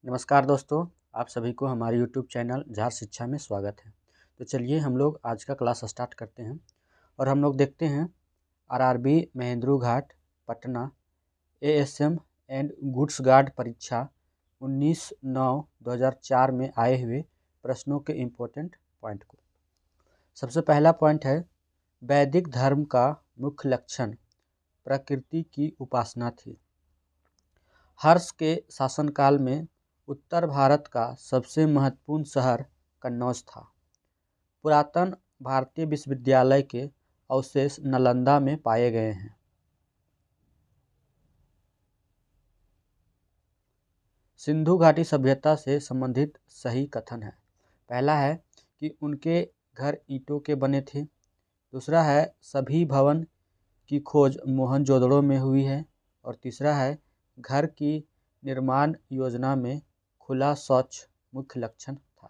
नमस्कार दोस्तों, आप सभी को हमारे यूट्यूब चैनल झार शिक्षा में स्वागत है। तो चलिए हम लोग आज का क्लास स्टार्ट करते हैं और हम लोग देखते हैं RRB Mahendru Ghat Patna ASM and goods guard परीक्षा 19/9/2004 में आए हुए प्रश्नों के इम्पोर्टेंट पॉइंट को। सबसे पहला पॉइंट है, वैदिक धर्म का मुख्य लक्षण प्रकृति की उपासना थी। हर्ष के शासनकाल में उत्तर भारत का सबसे महत्वपूर्ण शहर कन्नौज था। पुरातन भारतीय विश्वविद्यालय के अवशेष नालंदा में पाए गए हैं। सिंधु घाटी सभ्यता से संबंधित सही कथन है। पहला है कि उनके घर ईंटों के बने थे। दूसरा है सभी भवन की खोज मोहनजोदड़ो में हुई है। और तीसरा है घर की निर्माण योजना में खुला शौच मुख्य लक्षण था।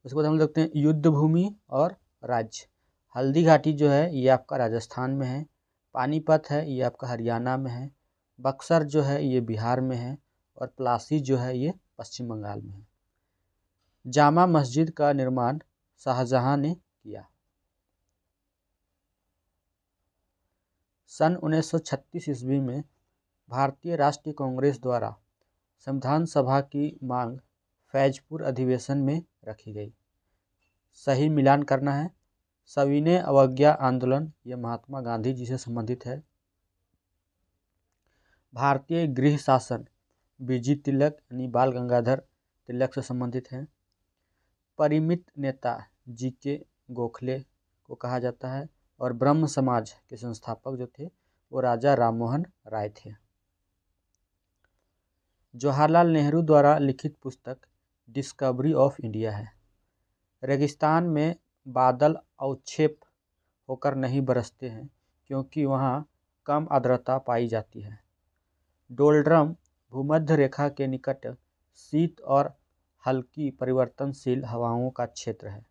उसके बाद हम देखते हैं युद्ध भूमि और राज्य। हल्दी घाटी जो है ये आपका राजस्थान में है। पानीपत है ये आपका हरियाणा में है। बक्सर जो है ये बिहार में है और प्लासी जो है ये पश्चिम बंगाल में है। जामा मस्जिद का निर्माण शाहजहां ने किया। सन 1936 ईस्वी में भारतीय राष्ट्रीय कांग्रेस द्वारा संविधान सभा की मांग फैजपुर अधिवेशन में रखी गई। सही मिलान करना है। सविनय अवज्ञा आंदोलन ये महात्मा गांधी जी से संबंधित है। भारतीय गृह शासन बीजी तिलक यानी बाल गंगाधर तिलक से संबंधित है। परिमित नेता जीके गोखले को कहा जाता है और ब्रह्म समाज के संस्थापक जो थे वो राजा राममोहन राय थे। जवाहरलाल नेहरू द्वारा लिखित पुस्तक डिस्कवरी ऑफ इंडिया है। रेगिस्तान में बादल अवक्षेप होकर नहीं बरसते हैं क्योंकि वहाँ कम आर्द्रता पाई जाती है। डोलड्रम भूमध्य रेखा के निकट शीत और हल्की परिवर्तनशील हवाओं का क्षेत्र है।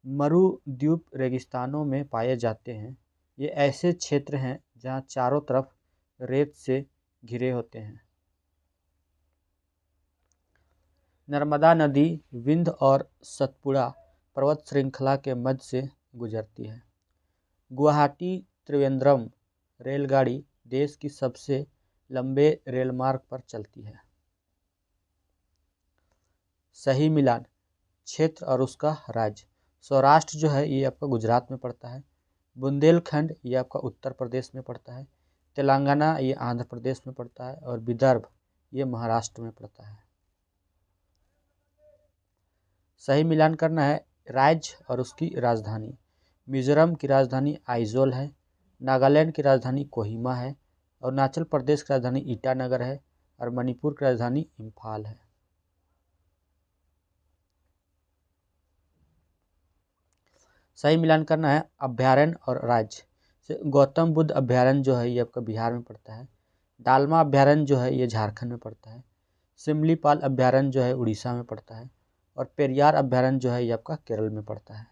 मरुद्वीप रेगिस्तानों में पाए जाते हैं। ये ऐसे क्षेत्र हैं जहाँ चारों तरफ रेत से घिरे होते हैं। नर्मदा नदी विंध्य और सतपुड़ा पर्वत श्रृंखला के मध्य से गुजरती है। गुवाहाटी त्रिवेंद्रम रेलगाड़ी देश की सबसे लंबे रेलमार्ग पर चलती है। सही मिलान क्षेत्र और उसका राज्य। सौराष्ट्र जो है ये आपका गुजरात में पड़ता है। बुंदेलखंड ये आपका उत्तर प्रदेश में पड़ता है। तेलंगाना ये आंध्र प्रदेश में पड़ता है और विदर्भ ये महाराष्ट्र में पड़ता है। सही मिलान करना है। राज्य और उसकी राजधानी। मिजोरम की राजधानी आइजोल है। नागालैंड की राजधानी कोहिमा है। अरुणाचल प्रदेश की राजधानी ईटानगर है और मणिपुर की राजधानी इम्फाल है। सही मिलान करना है। अभ्यारण्य और राज्य। गौतम बुद्ध अभ्यारण्य जो है ये आपका बिहार में पड़ता है। डालमा अभ्यारण्य जो है ये झारखंड में पड़ता है। सिमलीपाल अभ्यारण्य जो है उड़ीसा में पड़ता है और पेरियार अभ्यारण्य जो है ये आपका केरल में पड़ता है।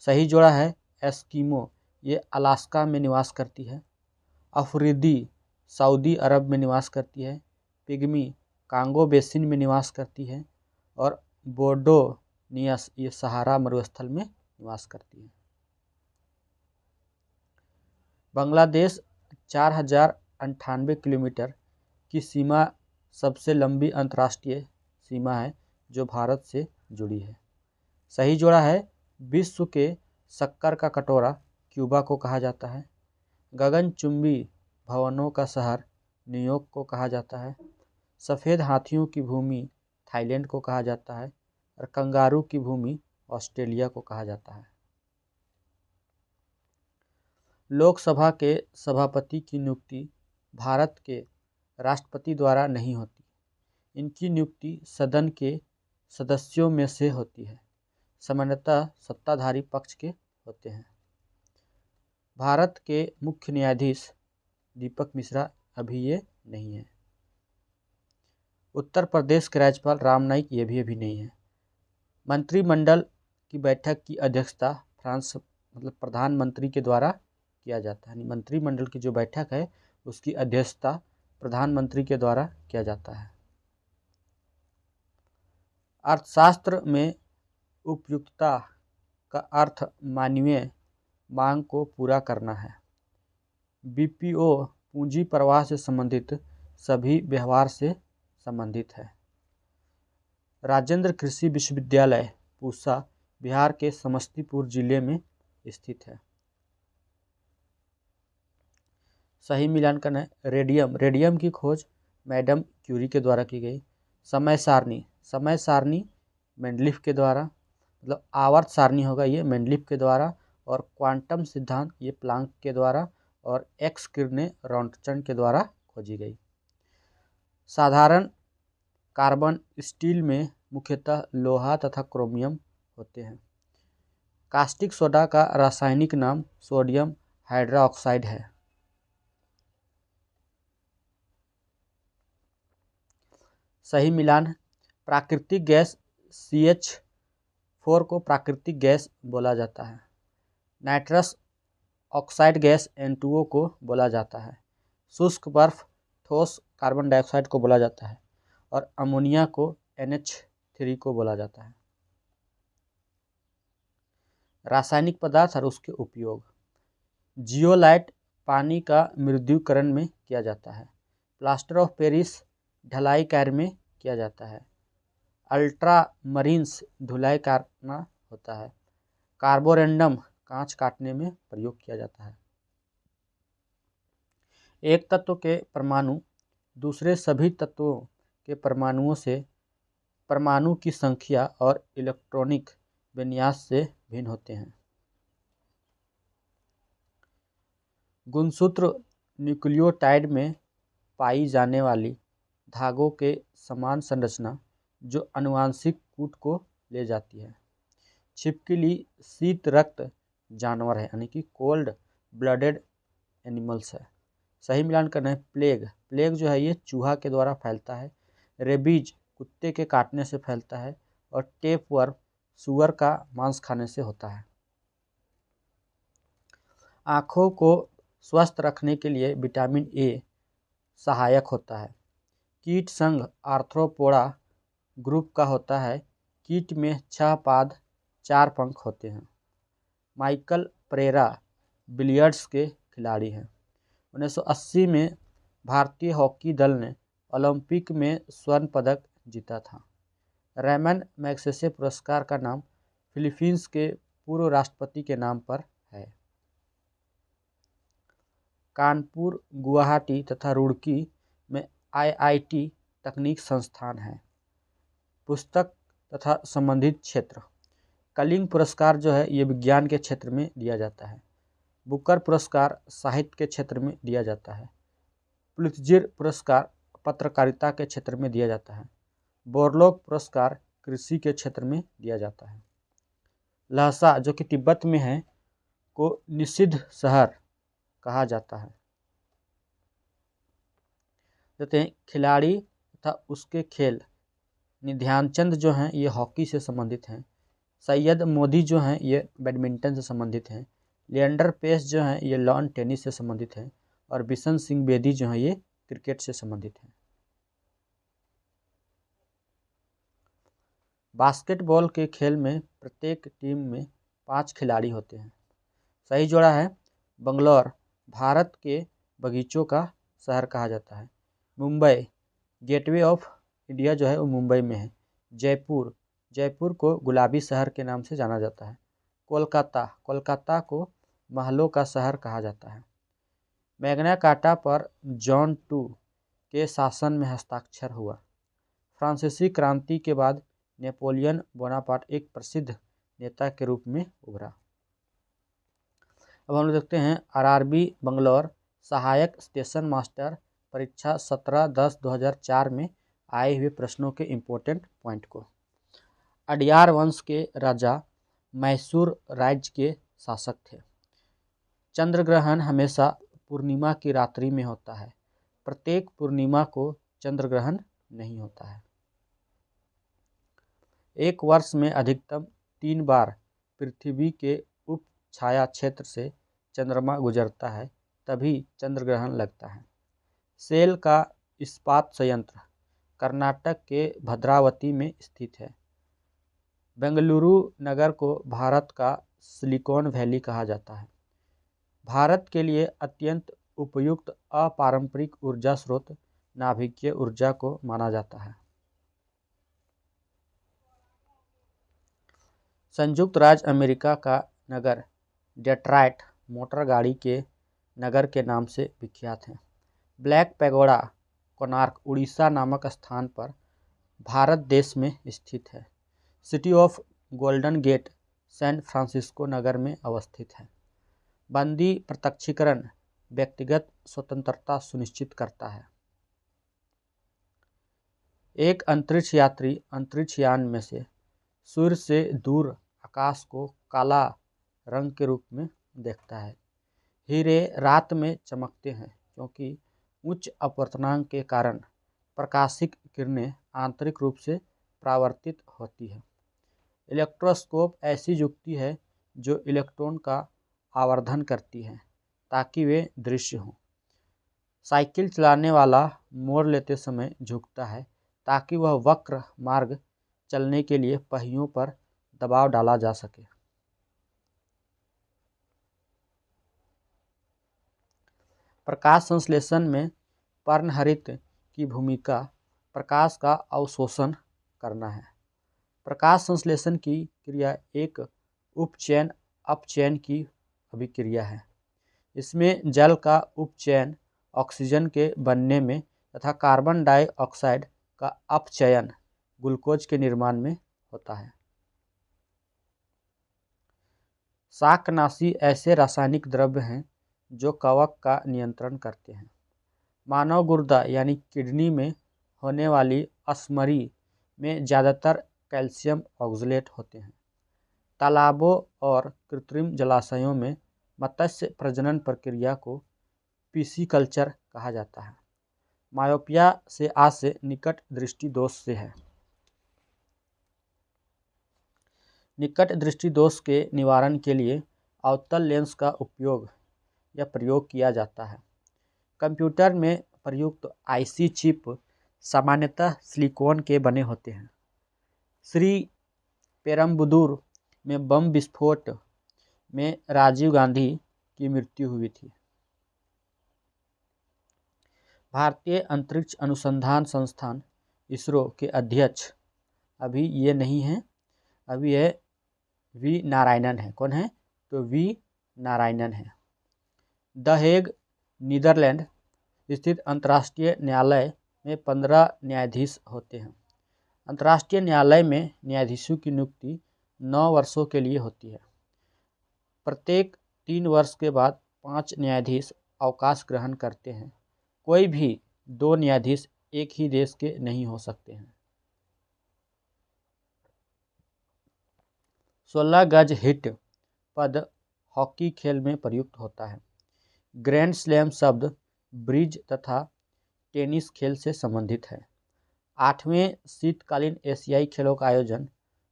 सही जोड़ा है। एस्किमो ये अलास्का में निवास करती है। अफरीदी सऊदी अरब में निवास करती है। पिग्मी कांगो बेसिन में निवास करती है और बोडोनियस ये सहारा मरुस्थल में निवास करती है। बांग्लादेश 4098 किलोमीटर की सीमा सबसे लंबी अंतर्राष्ट्रीय सीमा है जो भारत से जुड़ी है। सही जोड़ा है। विश्व के शक्कर का कटोरा क्यूबा को कहा जाता है। गगनचुंबी भवनों का शहर न्यूयॉर्क को कहा जाता है। सफ़ेद हाथियों की भूमि थाईलैंड को कहा जाता है और कंगारू की भूमि ऑस्ट्रेलिया को कहा जाता है। लोकसभा के सभापति की नियुक्ति भारत के राष्ट्रपति द्वारा नहीं होती। इनकी नियुक्ति सदन के सदस्यों में से होती है। सामान्यतः सत्ताधारी पक्ष के होते हैं। भारत के मुख्य न्यायाधीश दीपक मिश्रा अभी ये नहीं है। उत्तर प्रदेश के राज्यपाल राम नाईक ये भी अभी नहीं है। मंत्रिमंडल की बैठक की अध्यक्षता फ्रांस प्रधानमंत्री के द्वारा किया जाता है। यानी मंत्रिमंडल की जो बैठक है उसकी अध्यक्षता प्रधानमंत्री के द्वारा किया जाता है। अर्थशास्त्र में उपयुक्तता का अर्थ मानवीय मांग को पूरा करना है। बीपीओ पूंजी प्रवाह से संबंधित सभी व्यवहार से संबंधित है। राजेंद्र कृषि विश्वविद्यालय पूसा बिहार के समस्तीपुर जिले में स्थित है। सही मिलान करना है। रेडियम की खोज मैडम क्यूरी के द्वारा की गई। समय सारणी मेंडलीफ के द्वारा, मतलब आवर्त सारणी होगा ये मेंडलीफ के द्वारा, और क्वांटम सिद्धांत ये प्लांक के द्वारा, और एक्स किरणें रॉन्टचन के द्वारा खोजी गई। साधारण कार्बन स्टील में मुख्यतः लोहा तथा क्रोमियम होते हैं। कास्टिक सोडा का रासायनिक नाम सोडियम हाइड्रोक्साइड है। सही मिलान। प्राकृतिक गैस CH4 को प्राकृतिक गैस बोला जाता है। नाइट्रस ऑक्साइड गैस N2O को बोला जाता है। शुष्क बर्फ ठोस कार्बन डाइऑक्साइड को बोला जाता है, और अमोनिया को NH3 को बोला जाता है। रासायनिक पदार्थ और उसके उपयोग। जियोलाइट पानी का मृदुकरण में किया जाता है। प्लास्टर ऑफ पेरिस ढलाई कार्य में किया जाता है। अल्ट्रामरीन्स धुलाई करना होता है। कार्बोरेंडम कांच काटने में प्रयोग किया जाता है। एक तत्व के परमाणु दूसरे सभी तत्वों के परमाणुओं से परमाणु की संख्या और इलेक्ट्रॉनिक विन्यास से भिन्न होते हैं। गुणसूत्र न्यूक्लियोटाइड में पाई जाने वाली धागों के समान संरचना जो आनुवंशिक कूट को ले जाती है। छिपकली शीत रक्त जानवर है, यानी कि कोल्ड ब्लडेड एनिमल्स है। सही मिलान करना है। प्लेग जो है ये चूहा के द्वारा फैलता है। रेबीज कुत्ते के काटने से फैलता है, और टेपवर्म सुअर का मांस खाने से होता है। आँखों को स्वस्थ रखने के लिए विटामिन ए सहायक होता है। कीट संघ आर्थ्रोपोडा ग्रुप का होता है। कीट में 6 पाद 4 पंख होते हैं। माइकल प्रेरा बिलियर्ड्स के खिलाड़ी हैं। 1980 में भारतीय हॉकी दल ने ओलंपिक में स्वर्ण पदक जीता था। रैमन मैग्सेसे पुरस्कार का नाम फिलीपींस के पूर्व राष्ट्रपति के नाम पर है। कानपुर, गुवाहाटी तथा रुड़की में IIT तकनीक संस्थान है। पुस्तक तथा संबंधित क्षेत्र। कलिंग पुरस्कार जो है ये विज्ञान के क्षेत्र में दिया जाता है। बुकर पुरस्कार साहित्य के क्षेत्र में दिया जाता है। पुलित्जर पुरस्कार पत्रकारिता के क्षेत्र में दिया जाता है। बोरलॉग पुरस्कार कृषि के क्षेत्र में दिया जाता है। लहसा जो कि तिब्बत में है को निषिद्ध शहर कहा जाता है। कहते हैं खिलाड़ी तथा उसके खेल। ध्यानचंद जो हैं ये हॉकी से संबंधित हैं। सैयद मोदी जो हैं ये बैडमिंटन से संबंधित हैं। लिएंडर पेस जो हैं ये लॉन टेनिस से संबंधित हैं, और बिशन सिंह बेदी जो हैं ये क्रिकेट से संबंधित हैं। बास्केटबॉल के खेल में प्रत्येक टीम में 5 खिलाड़ी होते हैं। सही जोड़ा है। बंगलौर भारत के बगीचों का शहर कहा जाता है। मुंबई गेटवे ऑफ इंडिया जो है वो मुंबई में है। जयपुर को गुलाबी शहर के नाम से जाना जाता है। कोलकाता को महलों का शहर कहा जाता है। मैग्ना कार्टा पर जॉन टू के शासन में हस्ताक्षर हुआ। फ्रांसीसी क्रांति के बाद नेपोलियन बोनापार्ट एक प्रसिद्ध नेता के रूप में उभरा। अब हम लोग देखते हैं RRB बंगलौर सहायक स्टेशन मास्टर परीक्षा 17/10/2004 में आए हुए प्रश्नों के इम्पोर्टेंट पॉइंट को। अडयार वंश के राजा मैसूर राज्य के शासक थे। चंद्र ग्रहण हमेशा पूर्णिमा की रात्रि में होता है। प्रत्येक पूर्णिमा को चंद्र ग्रहण नहीं होता है। एक वर्ष में अधिकतम 3 बार पृथ्वी के उप छाया क्षेत्र से चंद्रमा गुजरता है तभी चंद्र ग्रहण लगता है। सेल का इस्पात संयंत्र कर्नाटक के भद्रावती में स्थित है। बेंगलुरु नगर को भारत का सिलिकॉन वैली कहा जाता है। भारत के लिए अत्यंत उपयुक्त अपारंपरिक ऊर्जा स्रोत नाभिकीय ऊर्जा को माना जाता है। संयुक्त राज्य अमेरिका का नगर डेट्रॉयट मोटर गाड़ी के नगर के नाम से विख्यात है। ब्लैक पैगोडा कोणार्क उड़ीसा नामक स्थान पर भारत देश में स्थित है। City of Golden Gate San Francisco नगर में अवस्थित है। बंदी प्रत्यक्षीकरण व्यक्तिगत स्वतंत्रता सुनिश्चित करता है। एक अंतरिक्ष यात्री अंतरिक्ष यान में से सूर्य से दूर आकाश को काला रंग के रूप में देखता है। हीरे रात में चमकते हैं क्योंकि उच्च अपवर्तनांक के कारण प्रकाशिक किरणें आंतरिक रूप से परावर्तित होती है। इलेक्ट्रोस्कोप ऐसी युक्ति है जो इलेक्ट्रॉन का आवर्धन करती है ताकि वे दृश्य हों। साइकिल चलाने वाला मोड़ लेते समय झुकता है ताकि वह वक्र मार्ग चलने के लिए पहियों पर दबाव डाला जा सके। प्रकाश संश्लेषण में पर्णहरित की भूमिका प्रकाश का अवशोषण करना है। प्रकाश संश्लेषण की क्रिया एक उपचयन अपचयन की अभिक्रिया है। इसमें जल का उपचयन ऑक्सीजन के बनने में तथा कार्बन डाइऑक्साइड का अपचयन ग्लूकोज के निर्माण में होता है। शाकनाशी ऐसे रासायनिक द्रव्य हैं जो कवक का नियंत्रण करते हैं। मानव गुर्दा यानी किडनी में होने वाली अस्मरी में ज़्यादातर कैल्शियम ऑक्सलेट होते हैं। तालाबों और कृत्रिम जलाशयों में मत्स्य प्रजनन प्रक्रिया को पिसीकल्चर कहा जाता है। मायोपिया से आज से निकट दृष्टि दोष से है। निकट दृष्टि दोष के निवारण के लिए अवतल लेंस का उपयोग या प्रयोग किया जाता है। कंप्यूटर में प्रयुक्त आईसी चिप सामान्यतः सिलिकॉन के बने होते हैं। श्री पेरम्बदूर में बम विस्फोट में राजीव गांधी की मृत्यु हुई थी। भारतीय अंतरिक्ष अनुसंधान संस्थान इसरो के अध्यक्ष अभी ये नहीं हैं, अभी है वी नारायणन है। कौन है? तो वी नारायणन है। द हेग नीदरलैंड स्थित अंतर्राष्ट्रीय न्यायालय में 15 न्यायाधीश होते हैं। अंतर्राष्ट्रीय न्यायालय में न्यायाधीशों की नियुक्ति 9 वर्षों के लिए होती है। प्रत्येक 3 वर्ष के बाद 5 न्यायाधीश अवकाश ग्रहण करते हैं। कोई भी 2 न्यायाधीश एक ही देश के नहीं हो सकते हैं। 16 गज हिट पद हॉकी खेल में प्रयुक्त होता है। ग्रैंड स्लैम शब्द ब्रिज तथा टेनिस खेल से संबंधित है। 8वें शीतकालीन एशियाई खेलों का आयोजन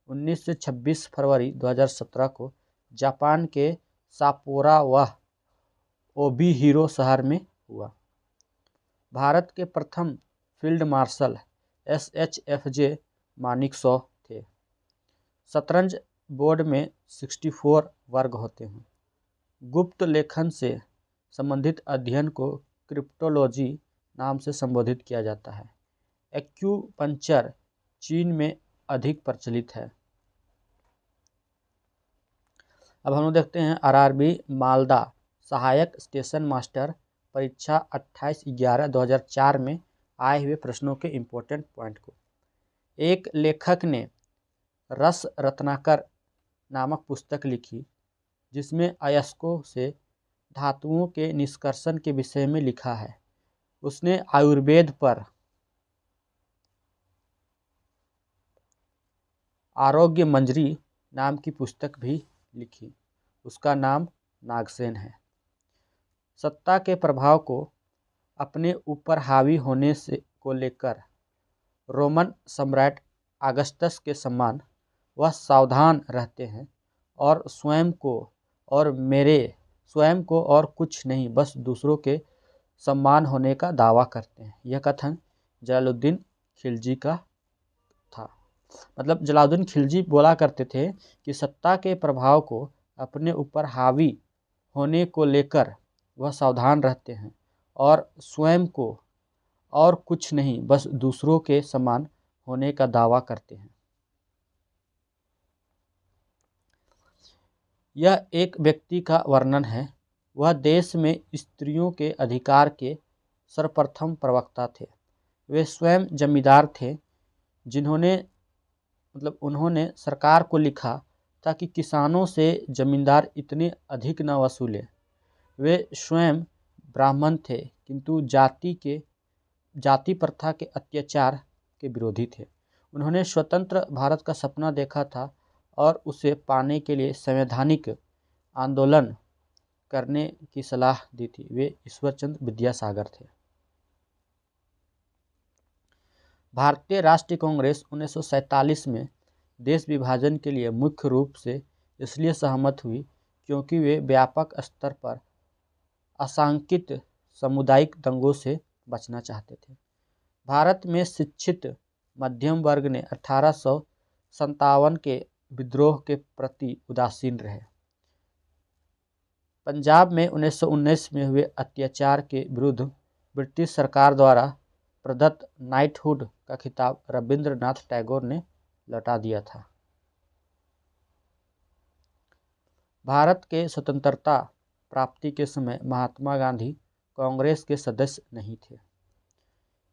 19 से 26 फरवरी 2017 को जापान के साप्पोरो व ओबीहिरो शहर में हुआ। भारत के प्रथम फील्ड मार्शल SHFJ मानेकशॉ थे। शतरंज बोर्ड में 64 वर्ग होते हैं। गुप्त लेखन से संबंधित अध्ययन को क्रिप्टोलॉजी नाम से संबोधित किया जाता है। एक्यूपंक्चर चीन में अधिक प्रचलित है। अब हम लोग देखते हैं RRB मालदा सहायक स्टेशन मास्टर परीक्षा 28/11/2004 में आए हुए प्रश्नों के इम्पोर्टेंट पॉइंट को। एक लेखक ने रस रत्नाकर नामक पुस्तक लिखी जिसमें अयस्कों से धातुओं के निष्कर्षण के विषय में लिखा है। उसने आयुर्वेद पर आरोग्य मंजरी नाम की पुस्तक भी लिखी। उसका नाम नागसेन है। सत्ता के प्रभाव को अपने ऊपर हावी होने से को लेकर रोमन सम्राट अगस्टस के समान वह सावधान रहते हैं और स्वयं को और मेरे स्वयं को और कुछ नहीं बस दूसरों के सम्मान होने का दावा करते हैं। यह कथन जलालुद्दीन खिलजी का था। मतलब जलालुद्दीन खिलजी बोला करते थे कि सत्ता के प्रभाव को अपने ऊपर हावी होने को लेकर वह सावधान रहते हैं और स्वयं को और कुछ नहीं बस दूसरों के समान होने का दावा करते हैं। यह एक व्यक्ति का वर्णन है। वह देश में स्त्रियों के अधिकार के सर्वप्रथम प्रवक्ता थे। वे स्वयं जमींदार थे जिन्होंने उन्होंने सरकार को लिखा ताकि किसानों से जमींदार इतने अधिक न वसूले। वे स्वयं ब्राह्मण थे किंतु जाति प्रथा के अत्याचार के विरोधी थे। उन्होंने स्वतंत्र भारत का सपना देखा था और उसे पाने के लिए संवैधानिक आंदोलन करने की सलाह दी थी। वे ईश्वरचंद्र विद्यासागर थे। भारतीय राष्ट्रीय कांग्रेस 1947 में देश विभाजन के लिए मुख्य रूप से इसलिए सहमत हुई क्योंकि वे व्यापक स्तर पर आशंकित सामुदायिक दंगों से बचना चाहते थे। भारत में शिक्षित मध्यम वर्ग ने 1857 के विद्रोह के प्रति उदासीन रहे। पंजाब में 1919 में हुए अत्याचार के विरुद्ध ब्रिटिश सरकार द्वारा प्रदत्त नाइटहुड का खिताब रविंद्रनाथ टैगोर ने लौटा दिया था। भारत के स्वतंत्रता प्राप्ति के समय महात्मा गांधी कांग्रेस के सदस्य नहीं थे।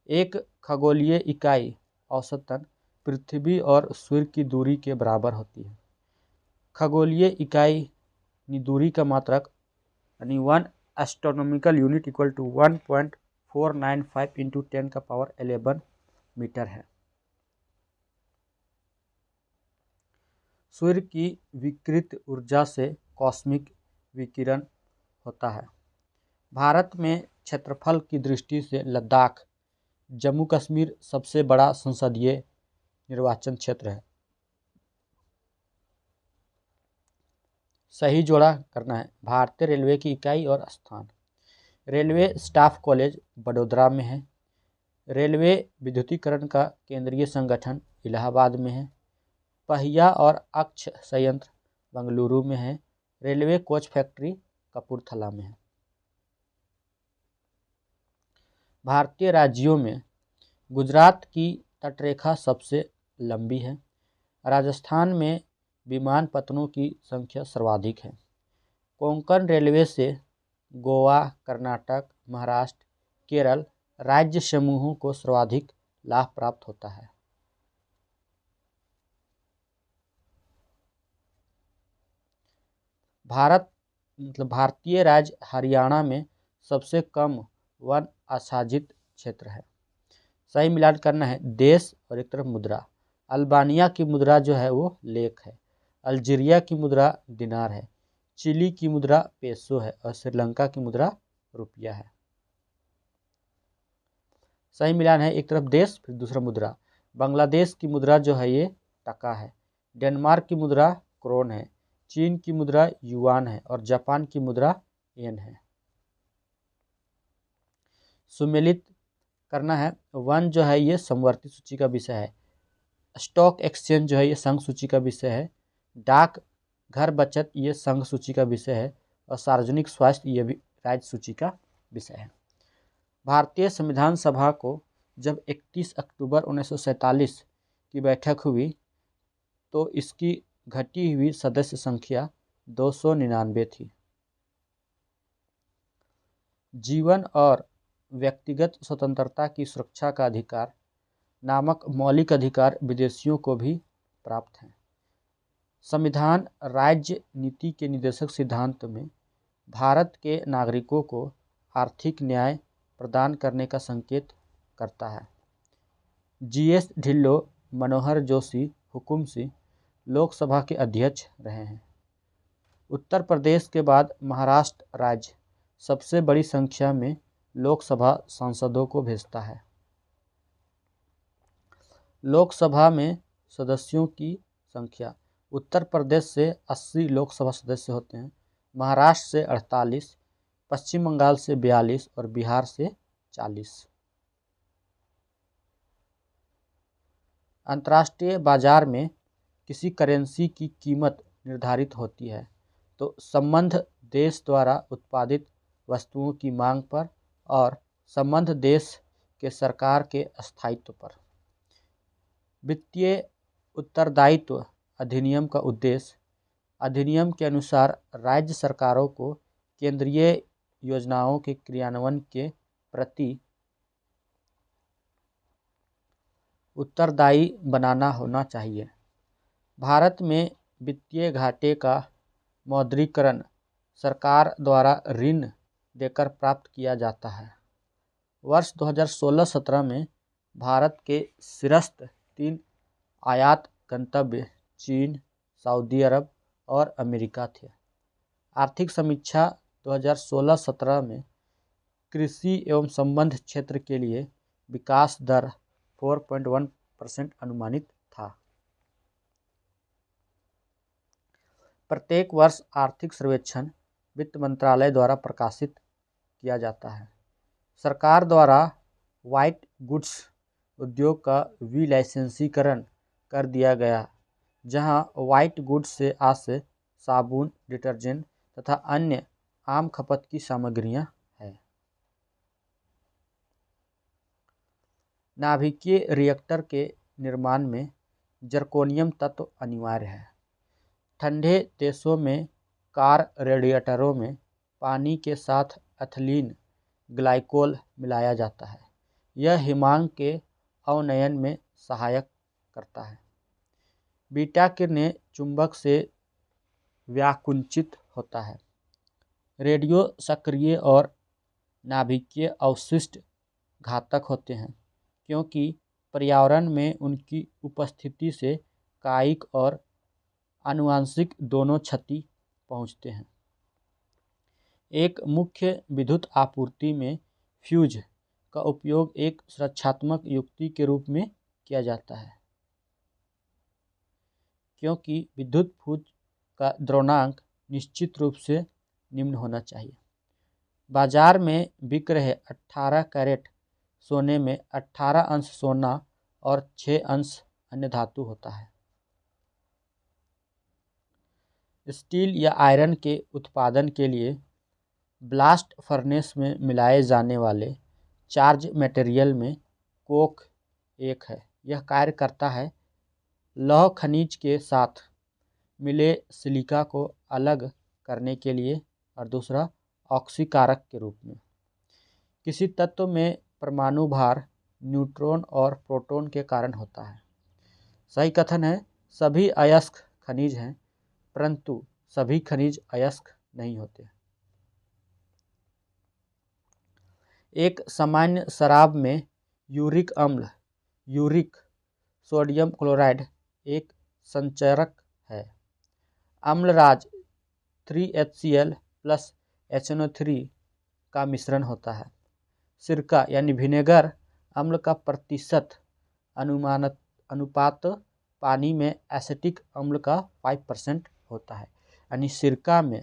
एक खगोलीय इकाई औसतन पृथ्वी और सूर्य की दूरी के बराबर होती है। खगोलीय इकाई की दूरी का मात्रक यानी 1 astronomical unit equal to 1.495 × 10⁻11 metre है। सूर्य की विकिरित ऊर्जा से कॉस्मिक विकिरण होता है। भारत में क्षेत्रफल की दृष्टि से लद्दाख जम्मू कश्मीर सबसे बड़ा संसदीय निर्वाचन क्षेत्र है। सही जोड़ा करना है। भारतीय रेलवे की इकाई और स्थान। रेलवे स्टाफ कॉलेज बड़ोदरा में है। रेलवे विद्युतीकरण का केंद्रीय संगठन इलाहाबाद में है। पहिया और अक्ष संयंत्र बंगलुरु में है। रेलवे कोच फैक्ट्री कपूरथला में है। भारतीय राज्यों में गुजरात की तटरेखा सबसे लंबी है। राजस्थान में विमानपत्तनों की संख्या सर्वाधिक है। कोंकण रेलवे से गोवा, कर्नाटक, महाराष्ट्र, केरल राज्य समूहों को सर्वाधिक लाभ प्राप्त होता है। भारतीय राज्य हरियाणा में सबसे कम वन आच्छादित क्षेत्र है। सही मिलान करना है। देश और एक तरफ मुद्रा। अल्बानिया की मुद्रा जो है वो लेक है। अल्जीरिया की मुद्रा दिनार है। चिली की मुद्रा पेसो है और श्रीलंका की मुद्रा रुपया है। सही मिलान है। एक तरफ देश फिर दूसरा मुद्रा। बांग्लादेश की मुद्रा जो है ये टका है। डेनमार्क की मुद्रा क्रोन है। चीन की मुद्रा युआन है और जापान की मुद्रा येन है। सुमेलित करना है। वन जो है ये समवर्ती सूची का विषय है। स्टॉक एक्सचेंज जो है ये संघ सूची का विषय है। डाक घर बचत ये संघ सूची का विषय है और सार्वजनिक स्वास्थ्य ये भी राज्य सूची का विषय है। भारतीय संविधान सभा को जब 31 अक्टूबर 1947 की बैठक हुई तो इसकी घटी हुई सदस्य संख्या 299 थी। जीवन और व्यक्तिगत स्वतंत्रता की सुरक्षा का अधिकार नामक मौलिक अधिकार विदेशियों को भी प्राप्त हैं। संविधान राज्य नीति के निर्देशक सिद्धांत में भारत के नागरिकों को आर्थिक न्याय प्रदान करने का संकेत करता है। जीएस ढिल्लों मनोहर जोशी हुकुम सिंह लोकसभा के अध्यक्ष रहे हैं। उत्तर प्रदेश के बाद महाराष्ट्र राज्य सबसे बड़ी संख्या में लोकसभा सांसदों को भेजता है। लोकसभा में सदस्यों की संख्या उत्तर प्रदेश से 80 लोकसभा सदस्य होते हैं महाराष्ट्र से 48, पश्चिम बंगाल से 42 और बिहार से 40। अंतर्राष्ट्रीय बाजार में किसी करेंसी की कीमत निर्धारित होती है तो संबद्ध देश द्वारा उत्पादित वस्तुओं की मांग पर और संबद्ध देश के सरकार के स्थायित्व पर। वित्तीय उत्तरदायित्व अधिनियम का उद्देश्य अधिनियम के अनुसार राज्य सरकारों को केंद्रीय योजनाओं के क्रियान्वयन के प्रति उत्तरदायी बनाना होना चाहिए। भारत में वित्तीय घाटे का मौद्रीकरण सरकार द्वारा ऋण देकर प्राप्त किया जाता है। वर्ष 2016-17 में भारत के शीर्ष 3 आयात गंतव्य चीन, सऊदी अरब और अमेरिका थे। आर्थिक समीक्षा 2016-17 में कृषि एवं संबद्ध क्षेत्र के लिए विकास दर 4.1% अनुमानित था। प्रत्येक वर्ष आर्थिक सर्वेक्षण वित्त मंत्रालय द्वारा प्रकाशित किया जाता है। सरकार द्वारा व्हाइट गुड्स उद्योग का विलाइसेंसीकरण कर दिया गया, जहां व्हाइट गुड्स से आशय साबुन, डिटर्जेंट तथा अन्य आम खपत की सामग्रियां हैं। नाभिकीय रिएक्टर के निर्माण में जर्कोनियम तत्व अनिवार्य है। ठंडे देशों में कार रेडिएटरों में पानी के साथ एथिलीन ग्लाइकोल मिलाया जाता है। यह हिमांक के अवनयन में सहायक करता है। बीटा किरणें चुंबक से व्याकुंचित होता है। रेडियो सक्रिय और नाभिकीय अवशिष्ट घातक होते हैं क्योंकि पर्यावरण में उनकी उपस्थिति से कायिक और आनुवांशिक दोनों क्षति पहुंचते हैं। एक मुख्य विद्युत आपूर्ति में फ्यूज का उपयोग एक सुरक्षात्मक युक्ति के रूप में किया जाता है क्योंकि विद्युत फ्यूज का द्रव्यमाप निश्चित रूप से निम्न होना चाहिए। बाजार में बिक रहे 18 कैरेट सोने में 18 अंश सोना और 6 अंश अन्य धातु होता है। स्टील या आयरन के उत्पादन के लिए ब्लास्ट फर्नेस में मिलाए जाने वाले चार्ज मटेरियल में कोक एक है। यह कार्य करता है लौह खनिज के साथ मिले सिलिका को अलग करने के लिए और दूसरा ऑक्सीकारक के रूप में। किसी तत्व में परमाणु भार न्यूट्रॉन और प्रोटॉन के कारण होता है। सही कथन है सभी अयस्क खनिज हैं, परंतु सभी खनिज अयस्क नहीं होते। एक सामान्य शराब में यूरिक अम्ल यूरिक सोडियम क्लोराइड एक संचरक है। अम्लराज 3HCl प्लस HNO3 का मिश्रण होता है। सिरका यानी विनेगर अम्ल का प्रतिशत अनुपात पानी में एसिटिक अम्ल का 5% होता है। यानी सिरका में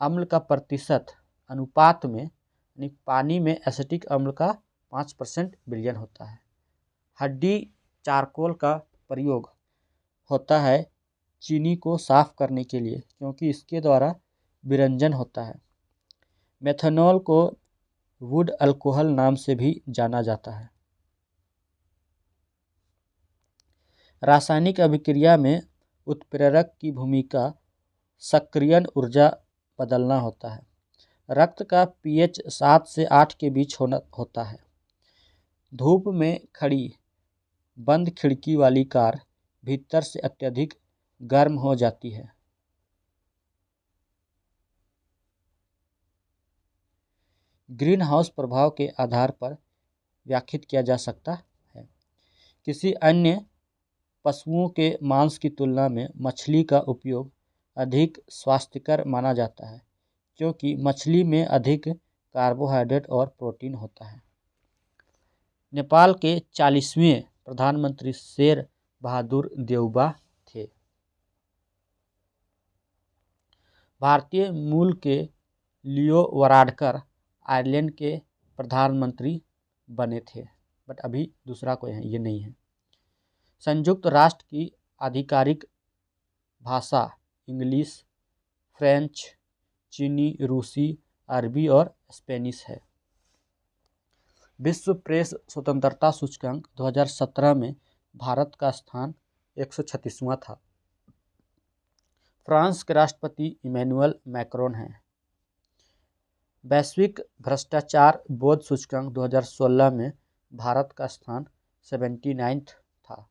अम्ल का प्रतिशत अनुपात में यानी पानी में एसिटिक अम्ल का 5% विलयन होता है। हड्डी चारकोल का प्रयोग होता है चीनी को साफ करने के लिए क्योंकि इसके द्वारा विरंजन होता है। मेथनॉल को वुड अल्कोहल नाम से भी जाना जाता है। रासायनिक अभिक्रिया में उत्प्रेरक की भूमिका सक्रियण ऊर्जा बदलना होता है। रक्त का pH 7 से 8 के बीच होता है। धूप में खड़ी बंद खिड़की वाली कार भीतर से अत्यधिक गर्म हो जाती है। ग्रीन हाउस प्रभाव के आधार पर व्याख्यात किया जा सकता है। किसी अन्य पशुओं के मांस की तुलना में मछली का उपयोग अधिक स्वास्थ्यकर माना जाता है क्योंकि मछली में अधिक कार्बोहाइड्रेट और प्रोटीन होता है। नेपाल के 40वें प्रधानमंत्री शेर बहादुर देउबा थे। भारतीय मूल के लियो वराडकर आयरलैंड के प्रधानमंत्री बने थे, बट अभी दूसरा कोई है, ये नहीं है। संयुक्त राष्ट्र की आधिकारिक भाषा इंग्लिश, फ्रेंच, चीनी, रूसी, अरबी और स्पेनिश है। विश्व प्रेस स्वतंत्रता सूचकांक 2017 में भारत का स्थान 136वां था। फ्रांस के राष्ट्रपति इमैनुअल मैक्रोन हैं। वैश्विक भ्रष्टाचार बोध सूचकांक 2016 में भारत का स्थान 79 था।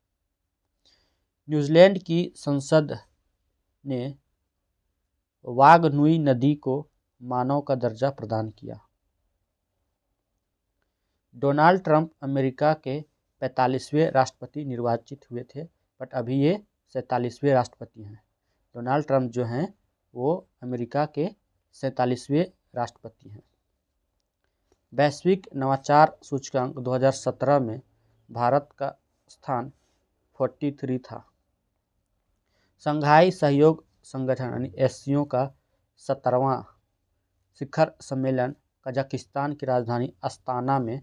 न्यूजीलैंड की संसद ने वांगनुई नदी को मानव का दर्जा प्रदान किया। डोनाल्ड ट्रंप अमेरिका के 45वें राष्ट्रपति निर्वाचित हुए थे, बट अभी ये 47वें राष्ट्रपति हैं। डोनाल्ड ट्रंप जो हैं वो अमेरिका के 47वें राष्ट्रपति हैं। वैश्विक नवाचार सूचकांक 2017 में भारत का स्थान 43 था। शंघाई सहयोग संगठन यानी एससीओ का 17वां शिखर सम्मेलन कजाकिस्तान की राजधानी अस्ताना में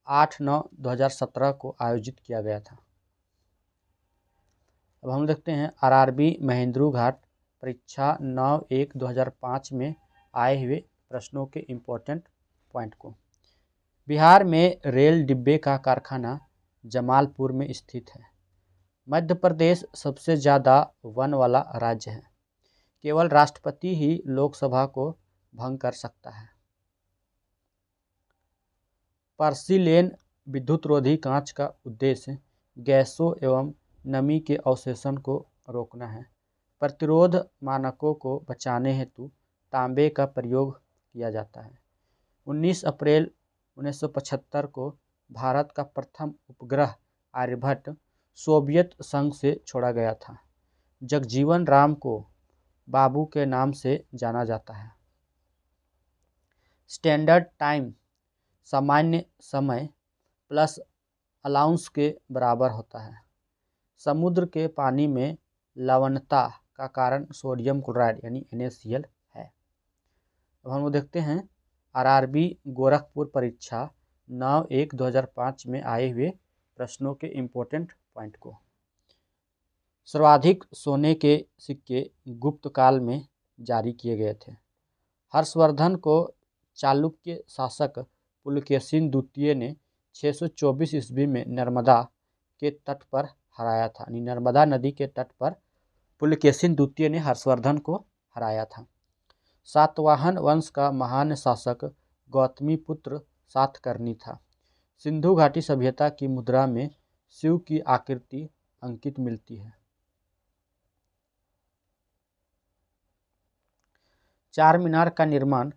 8/9/2017 को आयोजित किया गया था। अब हम देखते हैं आरआरबी महेंद्रू घाट परीक्षा 9/1/2005 में आए हुए प्रश्नों के इम्पोर्टेंट पॉइंट को। बिहार में रेल डिब्बे का कारखाना जमालपुर में स्थित है। मध्य प्रदेश सबसे ज़्यादा वन वाला राज्य है। केवल राष्ट्रपति ही लोकसभा को भंग कर सकता है। पर्सिलेन विद्युतरोधी कांच का उद्देश्य गैसों एवं नमी के अवशोषण को रोकना है। प्रतिरोध मानकों को बचाने हेतु तांबे का प्रयोग किया जाता है। 19 अप्रैल 1975 को भारत का प्रथम उपग्रह आर्यभट्ट सोवियत संघ से छोड़ा गया था। जगजीवन राम को बाबू के नाम से जाना जाता है। स्टैंडर्ड टाइम सामान्य समय प्लस अलाउंस के बराबर होता है। समुद्र के पानी में लवणता का कारण सोडियम क्लोराइड यानी NaCl है। अब हम देखते हैं आरआरबी गोरखपुर परीक्षा 9/1/2005 में आए हुए प्रश्नों के इम्पोर्टेंट पॉइंट को। सर्वाधिक सोने के सिक्के गुप्त काल में जारी किए गए थे। हर्षवर्धन को चालुक्य शासक पुलकेशिन द्वितीय ने 624 ईस्वी में नर्मदा के तट पर हराया था। नर्मदा नदी के तट पर पुलकेशिन द्वितीय ने हर्षवर्धन को हराया था। सातवाहन वंश का महान शासक गौतमीपुत्र सातकर्णी था। सिंधु घाटी सभ्यता की मुद्रा में शिव की आकृति अंकित मिलती है। चार मीनार का निर्माण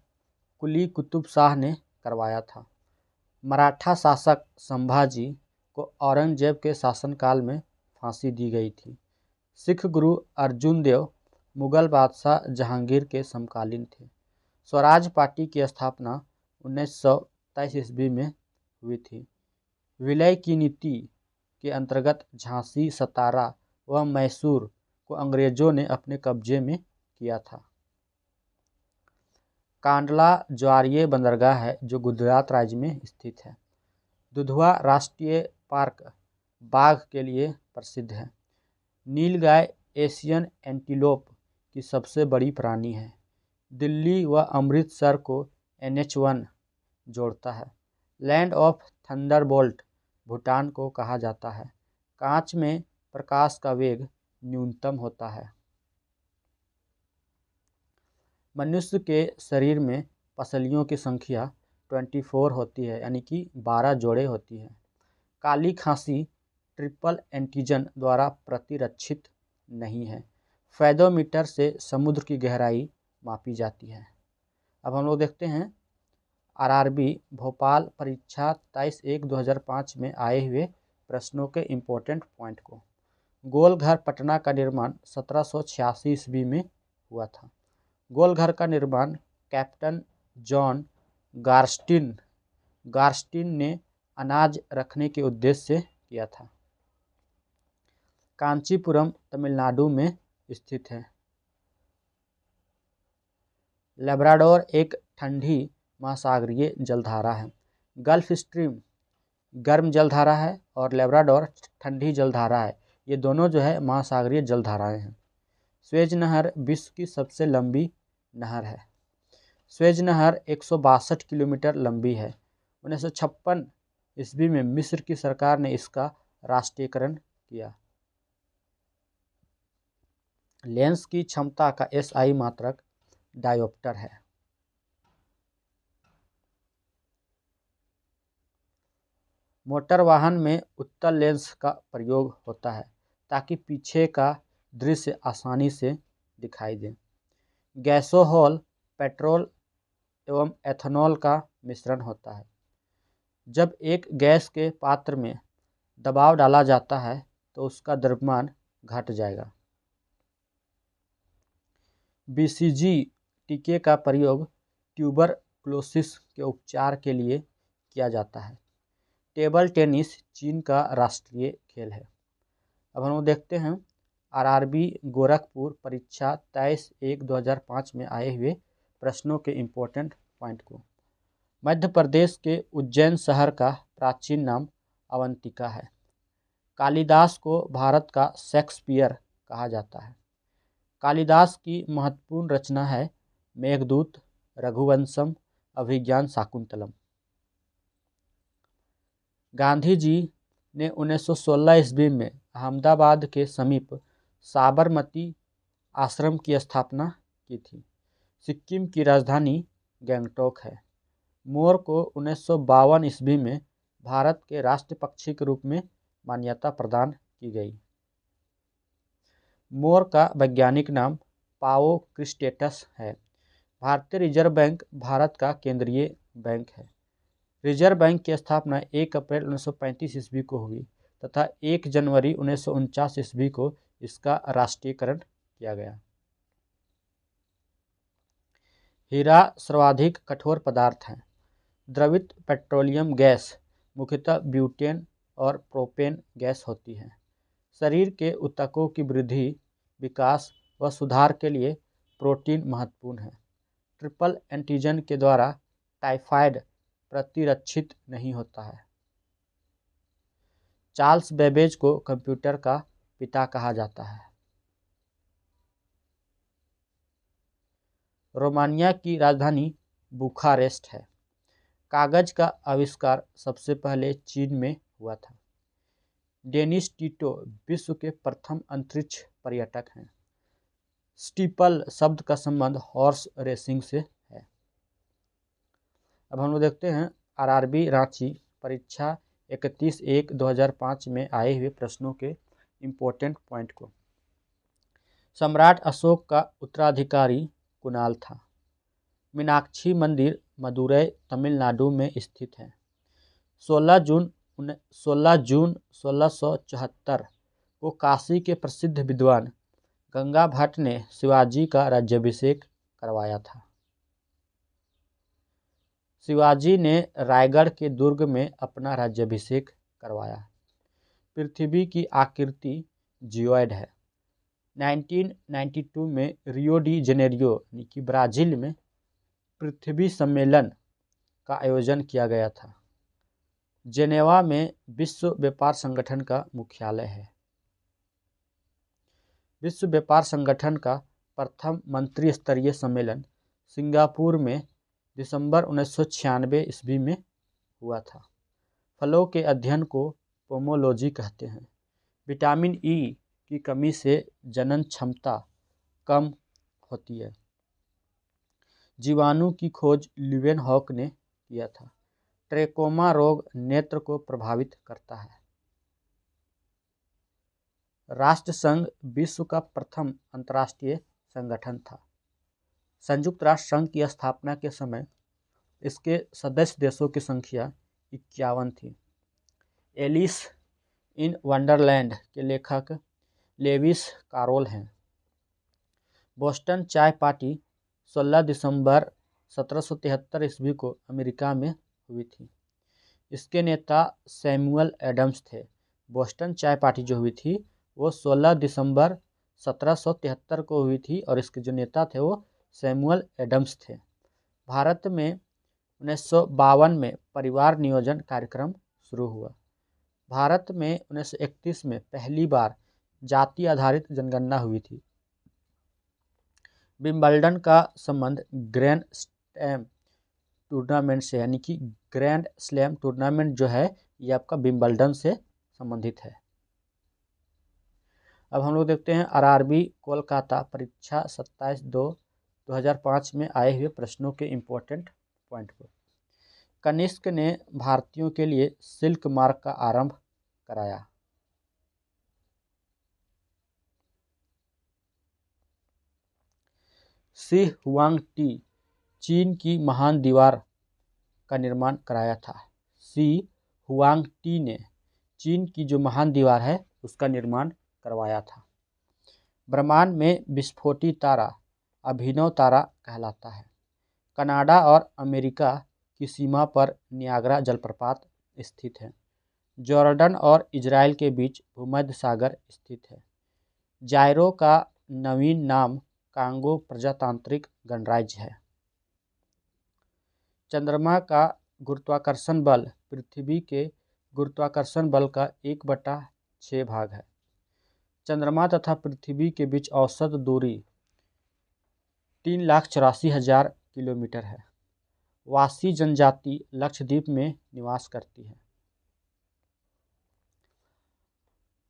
कुली कुतुब शाह ने करवाया था। मराठा शासक संभाजी को औरंगजेब के शासनकाल में फांसी दी गई थी। सिख गुरु अर्जुन देव मुगल बादशाह जहांगीर के समकालीन थे। स्वराज पार्टी की स्थापना 1923 ईस्वी में हुई थी। विलय की नीति के अंतर्गत झांसी, सतारा व मैसूर को अंग्रेजों ने अपने कब्जे में किया था। कांडला ज्वारीय बंदरगाह है जो गुजरात राज्य में स्थित है। दुधवा राष्ट्रीय पार्क बाघ के लिए प्रसिद्ध है। नीलगाय एशियन एंटीलोप की सबसे बड़ी प्राणी है। दिल्ली व अमृतसर को NH1 जोड़ता है। लैंड ऑफ थंडरबोल्ट भूटान को कहा जाता है। कांच में प्रकाश का वेग न्यूनतम होता है। मनुष्य के शरीर में पसलियों की संख्या 24 होती है, यानी कि 12 जोड़े होती है। काली खांसी ट्रिपल एंटीजन द्वारा प्रतिरक्षित नहीं है। फैदोमीटर से समुद्र की गहराई मापी जाती है। अब हम लोग देखते हैं आरआरबी भोपाल परीक्षा 23/1/2005 में आए हुए प्रश्नों के इम्पोर्टेंट पॉइंट को। गोलघर पटना का निर्माण 1786 ईस्वी में हुआ था। गोलघर का निर्माण कैप्टन जॉन गार्स्टिन ने अनाज रखने के उद्देश्य से किया था। कांचीपुरम तमिलनाडु में स्थित है। लेब्राडोर एक ठंडी महासागरीय जलधारा है। गल्फ स्ट्रीम गर्म जलधारा है और लेब्राडोर ठंडी जलधारा है। ये दोनों जो है महासागरीय जलधाराएं हैं। स्वेज नहर विश्व की सबसे लंबी नहर है। स्वेज नहर 162 किलोमीटर लंबी है। 1956 ईस्वी में मिस्र की सरकार ने इसका राष्ट्रीयकरण किया। लेंस की क्षमता का एसआई मात्रक डायोप्टर है। मोटर वाहन में उत्तल लेंस का प्रयोग होता है ताकि पीछे का दृश्य आसानी से दिखाई दे। गैसोहॉल पेट्रोल एवं एथेनॉल का मिश्रण होता है। जब एक गैस के पात्र में दबाव डाला जाता है तो उसका द्रव्यमान घट जाएगा। बीसीजी टीके का प्रयोग ट्यूबरक्लोसिस के उपचार के लिए किया जाता है। टेबल टेनिस चीन का राष्ट्रीय खेल है। अब हम लोग देखते हैं आरआरबी गोरखपुर परीक्षा 23/1/2005 में आए हुए प्रश्नों के इम्पोर्टेंट पॉइंट को। मध्य प्रदेश के उज्जैन शहर का प्राचीन नाम अवंतिका है। कालिदास को भारत का शेक्सपियर कहा जाता है। कालिदास की महत्वपूर्ण रचना है मेघदूत, रघुवंशम, अभिज्ञान शाकुंतलम। गांधी जी ने 1916 ईस्वी में अहमदाबाद के समीप साबरमती आश्रम की स्थापना की थी। सिक्किम की राजधानी गंगटोक है। मोर को 1952 ईस्वी में भारत के राष्ट्रीय पक्षी के रूप में मान्यता प्रदान की गई। मोर का वैज्ञानिक नाम पाओ क्रिस्टेटस है। भारतीय रिजर्व बैंक भारत का केंद्रीय बैंक है। रिजर्व बैंक की स्थापना 1 अप्रैल 1935 ईस्वी को हुई तथा 1 जनवरी 1949 ईस्वी को इसका राष्ट्रीयकरण किया गया। हीरा सर्वाधिक कठोर पदार्थ है। द्रवित पेट्रोलियम गैस मुख्यतः ब्यूटेन और प्रोपेन गैस होती है। शरीर के ऊतकों की वृद्धि, विकास व सुधार के लिए प्रोटीन महत्वपूर्ण है। ट्रिपल एंटीजन के द्वारा टाइफाइड प्रतिरक्षित नहीं होता है। चार्ल्स बेबेज को कंप्यूटर का पिता कहा जाता है। रोमानिया की राजधानी बुखारेस्ट है। कागज का आविष्कार सबसे पहले चीन में हुआ था। डेनिस टीटो विश्व के प्रथम अंतरिक्ष पर्यटक हैं। स्टीपल शब्द का संबंध हॉर्स रेसिंग से है। अब हम लोग देखते हैं आरआरबी रांची परीक्षा 31/1/2005 में आए हुए प्रश्नों के इम्पोर्टेंट पॉइंट को। सम्राट अशोक का उत्तराधिकारी कुणाल था। मीनाक्षी मंदिर मदुरै तमिलनाडु में स्थित है। 16 जून 1674 को काशी के प्रसिद्ध विद्वान गंगा भट्ट ने शिवाजी का राज्याभिषेक करवाया था। शिवाजी ने रायगढ़ के दुर्ग में अपना राज्याभिषेक करवाया। पृथ्वी की आकृति जियोइड है। 1992 में रियो डी जेनेरियो यानी कि ब्राज़ील में पृथ्वी सम्मेलन का आयोजन किया गया था। जेनेवा में विश्व व्यापार संगठन का मुख्यालय है। विश्व व्यापार संगठन का प्रथम मंत्री स्तरीय सम्मेलन सिंगापुर में दिसंबर 1996 ईस्वी में हुआ था। फलों के अध्ययन को पोमोलॉजी कहते हैं। विटामिन ई की कमी से जनन क्षमता कम होती है। जीवाणु की खोज ल्यूवेनहॉक ने किया था। ट्रेकोमा रोग नेत्र को प्रभावित करता है। राष्ट्रसंघ विश्व का प्रथम अंतर्राष्ट्रीय संगठन था। संयुक्त राष्ट्र संघ की स्थापना के समय इसके सदस्य देशों की संख्या 51 थी। एलिस इन वंडरलैंड के लेखक लेविस कारोल हैं। बोस्टन चाय पार्टी 16 दिसंबर 1773 ईस्वी को अमेरिका में हुई थी। इसके नेता सैमुअल एडम्स थे। बोस्टन चाय पार्टी जो हुई थी वो 16 दिसंबर 1773 को हुई थी और इसके जो नेता थे वो सैमुअल एडम्स थे। भारत में 1952 में परिवार नियोजन कार्यक्रम शुरू हुआ। भारत में 1931 में पहली बार जाति आधारित जनगणना हुई थी। विंबलडन का संबंध ग्रैंड स्लैम टूर्नामेंट से, यानी कि ग्रैंड स्लैम टूर्नामेंट जो है ये आपका विंबलडन से संबंधित है। अब हम लोग देखते हैं आरआरबी कोलकाता परीक्षा 27/2/2005 में आए हुए प्रश्नों के इम्पोर्टेंट पॉइंट को। कनिष्क ने भारतीयों के लिए सिल्क मार्ग का आरंभ कराया। शी हुआंग-टी चीन की महान दीवार का निर्माण कराया था। शी हुआंग-टी ने चीन की जो महान दीवार है उसका निर्माण करवाया था। ब्रह्मांड में विस्फोटी तारा अभिनव तारा कहलाता है। कनाडा और अमेरिका की सीमा पर नियाग्रा जलप्रपात स्थित है। जॉर्डन और इजराइल के बीच भूमध्य सागर स्थित है। जायरो का नवीन नाम कांगो प्रजातांत्रिक गणराज्य है। चंद्रमा का गुरुत्वाकर्षण बल पृथ्वी के गुरुत्वाकर्षण बल का 1/6 भाग है। चंद्रमा तथा पृथ्वी के बीच औसत दूरी 3,84,000 किलोमीटर है। वासी जनजाति लक्षद्वीप में निवास करती है।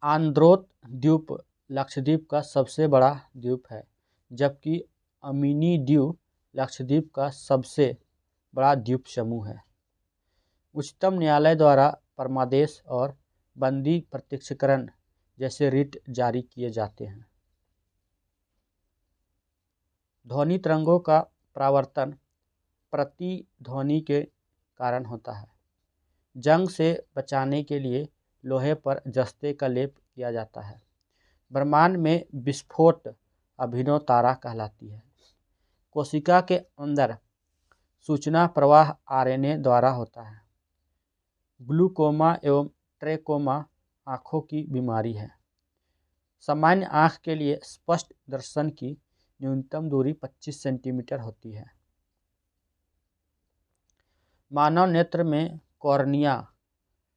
आंद्रोथ द्वीप लक्षद्वीप का सबसे बड़ा द्वीप है, जबकि अमीनी द्वीप लक्षद्वीप का सबसे बड़ा द्वीप समूह है। उच्चतम न्यायालय द्वारा परमादेश और बंदी प्रत्यक्षीकरण जैसे रिट जारी किए जाते हैं। ध्वनि तरंगों का परावर्तन प्रतिध्वनि के कारण होता है। जंग से बचाने के लिए लोहे पर जस्ते का लेप किया जाता है। ब्रह्मांड में विस्फोट अभिनव तारा कहलाती है। कोशिका के अंदर सूचना प्रवाह आरएनए द्वारा होता है। ग्लूकोमा एवं ट्रेकोमा आँखों की बीमारी है। सामान्य आँख के लिए स्पष्ट दर्शन की न्यूनतम दूरी 25 सेंटीमीटर होती है। मानव नेत्र में कॉर्निया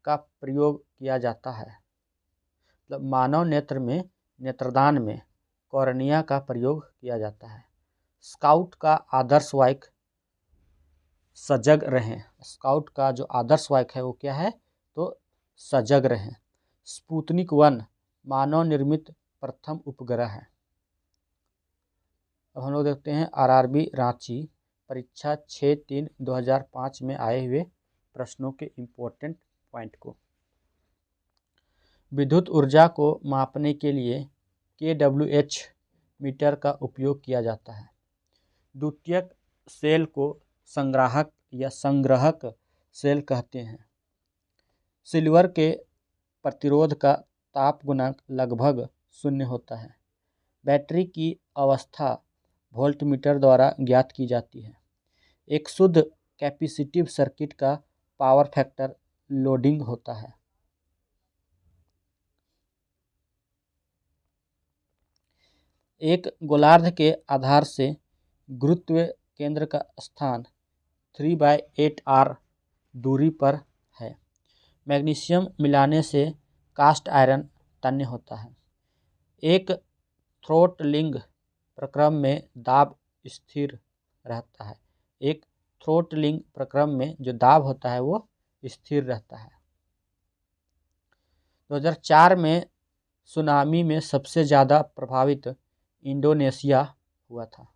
का प्रयोग किया जाता है। मतलब मानव नेत्र में नेत्रदान में कॉर्निया का प्रयोग किया जाता है। स्काउट का आदर्श वाहक सजग रहें। स्काउट का जो आदर्श वाहक है वो क्या है, तो सजग रहें। स्पुतनिक 1 मानव निर्मित प्रथम उपग्रह है। अब हम लोग देखते हैं आरआरबी रांची परीक्षा 6/3/2005 में आए हुए प्रश्नों के इम्पोर्टेंट पॉइंट को। विद्युत ऊर्जा को मापने के लिए kWh मीटर का उपयोग किया जाता है। द्वितीयक सेल को संग्राहक या संग्रहक सेल कहते हैं। सिल्वर के प्रतिरोध का ताप गुणांक लगभग 0 होता है। बैटरी की अवस्था वोल्टमीटर द्वारा ज्ञात की जाती है। एक शुद्ध कैपेसिटिव सर्किट का पावर फैक्टर लोडिंग होता है। एक गोलार्ध के आधार से गुरुत्व केंद्र का स्थान 3/8r दूरी पर है। मैग्नीशियम मिलाने से कास्ट आयरन तन्य होता है। एक थ्रोटलिंग प्रक्रम में दाब स्थिर रहता है। एक थ्रोटलिंग प्रक्रम में जो दाब होता है वो स्थिर रहता है। 2004 में सुनामी में सबसे ज़्यादा प्रभावित इंडोनेशिया हुआ था।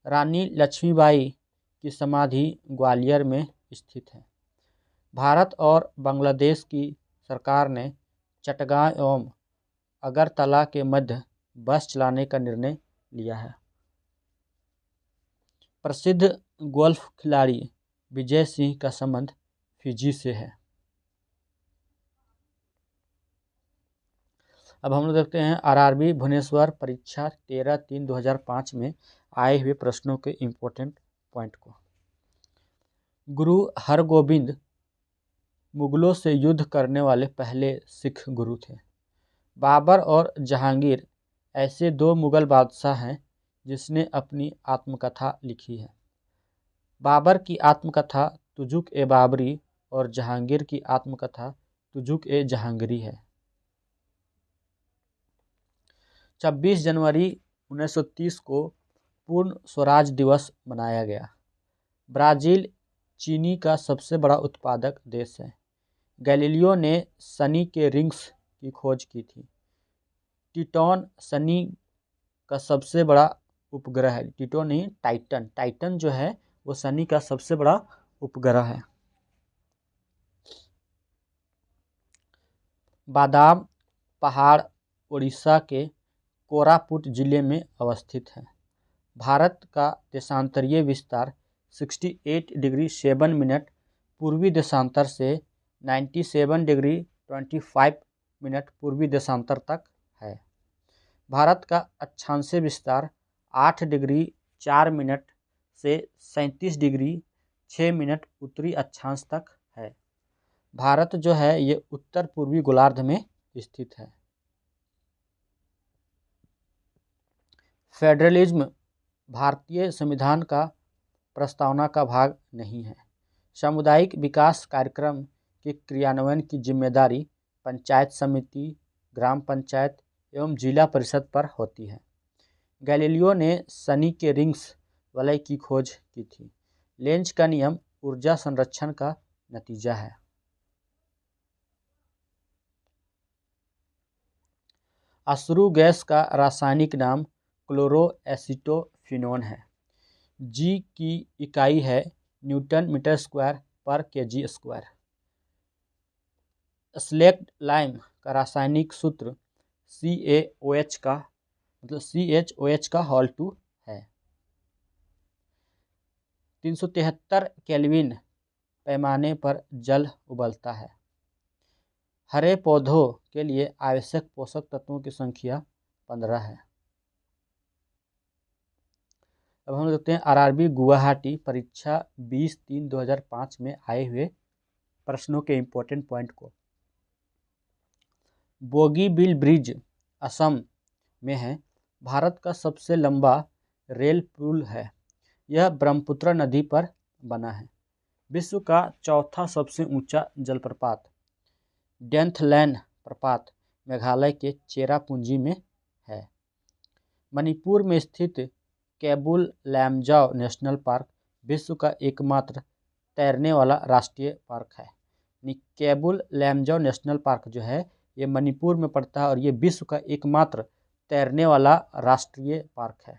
रानी लक्ष्मीबाई की समाधि ग्वालियर में स्थित है। भारत और बांग्लादेश की सरकार ने चटगांव एवं अगरतला के मध्य बस चलाने का निर्णय लिया है। प्रसिद्ध गोल्फ खिलाड़ी विजय सिंह का संबंध फिजी से है। अब हम लोग देखते हैं आरआरबी भुवनेश्वर परीक्षा 13/3/2005 में आए हुए प्रश्नों के इम्पोर्टेंट पॉइंट को। गुरु हरगोबिंद मुगलों से युद्ध करने वाले पहले सिख गुरु थे। बाबर और जहांगीर ऐसे 2 मुगल बादशाह हैं जिसने अपनी आत्मकथा लिखी है। बाबर की आत्मकथा तुजुक-ए-बाबरी और जहांगीर की आत्मकथा तुजुक-ए-जहांगीरी है। 26 जनवरी 1930 को पूर्ण स्वराज दिवस मनाया गया। ब्राज़ील चीनी का सबसे बड़ा उत्पादक देश है। गैलीलियो ने शनि के रिंग्स की खोज की थी। टिटॉन शनि का सबसे बड़ा उपग्रह है। टिटॉन नहीं, टाइटन। टाइटन जो है वो शनि का सबसे बड़ा उपग्रह है। बादाम पहाड़ उड़ीसा के कोरापुट जिले में अवस्थित है। भारत का देशांतरीय विस्तार 68 डिग्री 7 मिनट पूर्वी देशांतर से 97 डिग्री 25 मिनट पूर्वी देशांतर तक है। भारत का अक्षांशीय विस्तार 8 डिग्री 4 मिनट से 37 डिग्री 6 मिनट उत्तरी अक्षांश तक है। भारत जो है ये उत्तर पूर्वी गोलार्ध में स्थित है। फेडरलिज्म भारतीय संविधान का प्रस्तावना का भाग नहीं है। सामुदायिक विकास कार्यक्रम के क्रियान्वयन की जिम्मेदारी पंचायत समिति, ग्राम पंचायत एवं जिला परिषद पर होती है। गैलीलियो ने शनि के रिंग्स वलय की खोज की थी। लेंज का नियम ऊर्जा संरक्षण का नतीजा है। अश्रु गैस का रासायनिक नाम क्लोरोएसिटोफिनोन है। जी की इकाई है न्यूटन मीटर स्क्वायर पर केजी स्क्वायर। स्लेक्ट लाइम का रासायनिक सूत्र CaOH का CHOH का होल 2 है। 373 केल्विन पैमाने पर जल उबलता है। हरे पौधों के लिए आवश्यक पोषक तत्वों की संख्या 15 है। अब हम देखते हैं RRB गुवाहाटी परीक्षा 20-3-2005 में आए हुए प्रश्नों के इम्पोर्टेंट पॉइंट को। बोगीबिल ब्रिज असम में है। भारत का सबसे लंबा रेल पुल है। यह ब्रह्मपुत्र नदी पर बना है। विश्व का चौथा सबसे ऊंचा जलप्रपात डेंथलैन प्रपात मेघालय के चेरापूंजी में है। मणिपुर में स्थित केबुल लैमजाओ नेशनल पार्क विश्व का एकमात्र तैरने वाला राष्ट्रीय पार्क है। केबुल लैमजाओ नेशनल पार्क जो है ये मणिपुर में पड़ता है और ये विश्व का एकमात्र तैरने वाला राष्ट्रीय पार्क है।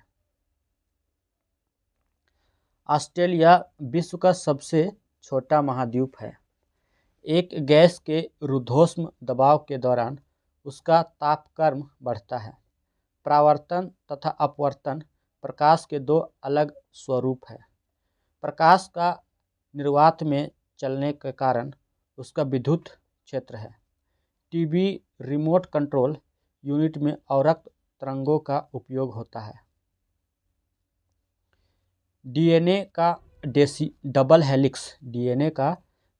ऑस्ट्रेलिया विश्व का सबसे छोटा महाद्वीप है। एक गैस के रुद्धोष्म दबाव के दौरान उसका तापक्रम बढ़ता है। परावर्तन तथा अपवर्तन प्रकाश के दो अलग स्वरूप है। प्रकाश का निर्वात में चलने के कारण उसका विद्युत क्षेत्र है। टीवी रिमोट कंट्रोल यूनिट में अवरक्त तरंगों का उपयोग होता है। डीएनए का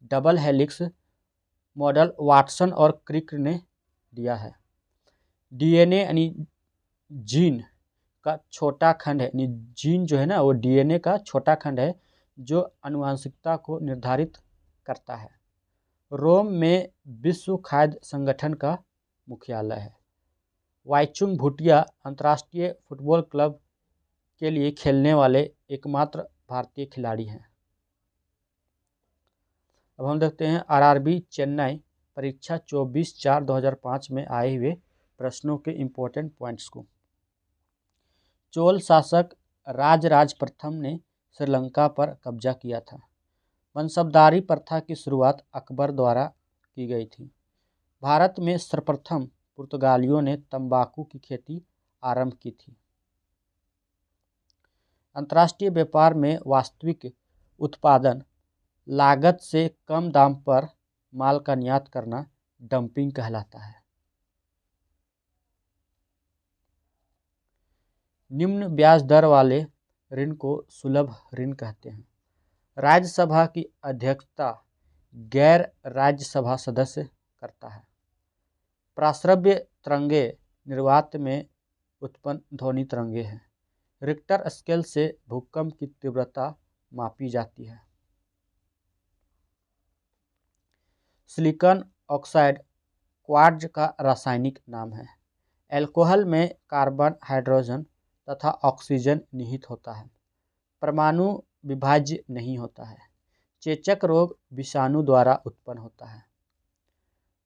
डबल हेलिक्स मॉडल वाटसन और क्रिक ने दिया है। डीएनए यानी जीन का छोटा खंड है। जीन जो है ना वो डीएनए का छोटा खंड है जो आनुवंशिकता को निर्धारित करता है। रोम में विश्व खाद्य संगठन का मुख्यालय है। वाईचुंग भूटिया अंतर्राष्ट्रीय फुटबॉल क्लब के लिए खेलने वाले एकमात्र भारतीय खिलाड़ी हैं। अब हम देखते हैं RRB चेन्नई परीक्षा 24/4/2005 में आए हुए प्रश्नों के इम्पोर्टेंट पॉइंट्स को। चोल शासक राजराज प्रथम ने श्रीलंका पर कब्जा किया था। मनसबदारी प्रथा की शुरुआत अकबर द्वारा की गई थी। भारत में सर्वप्रथम पुर्तगालियों ने तंबाकू की खेती आरंभ की थी। अंतर्राष्ट्रीय व्यापार में वास्तविक उत्पादन लागत से कम दाम पर माल का निर्यात करना डंपिंग कहलाता है। निम्न ब्याज दर वाले ऋण को सुलभ ऋण कहते हैं। राज्यसभा की अध्यक्षता गैर राज्यसभा सदस्य करता है। प्राश्रव्य तरंगे निर्वात में उत्पन्न ध्वनि तरंगे हैं। रिक्टर स्केल से भूकंप की तीव्रता मापी जाती है। सिलिकॉन ऑक्साइड क्वार्ट्ज का रासायनिक नाम है। अल्कोहल में कार्बन, हाइड्रोजन तथा ऑक्सीजन निहित होता है। परमाणु विभाज्य नहीं होता है। चेचक रोग विषाणु द्वारा उत्पन्न होता है।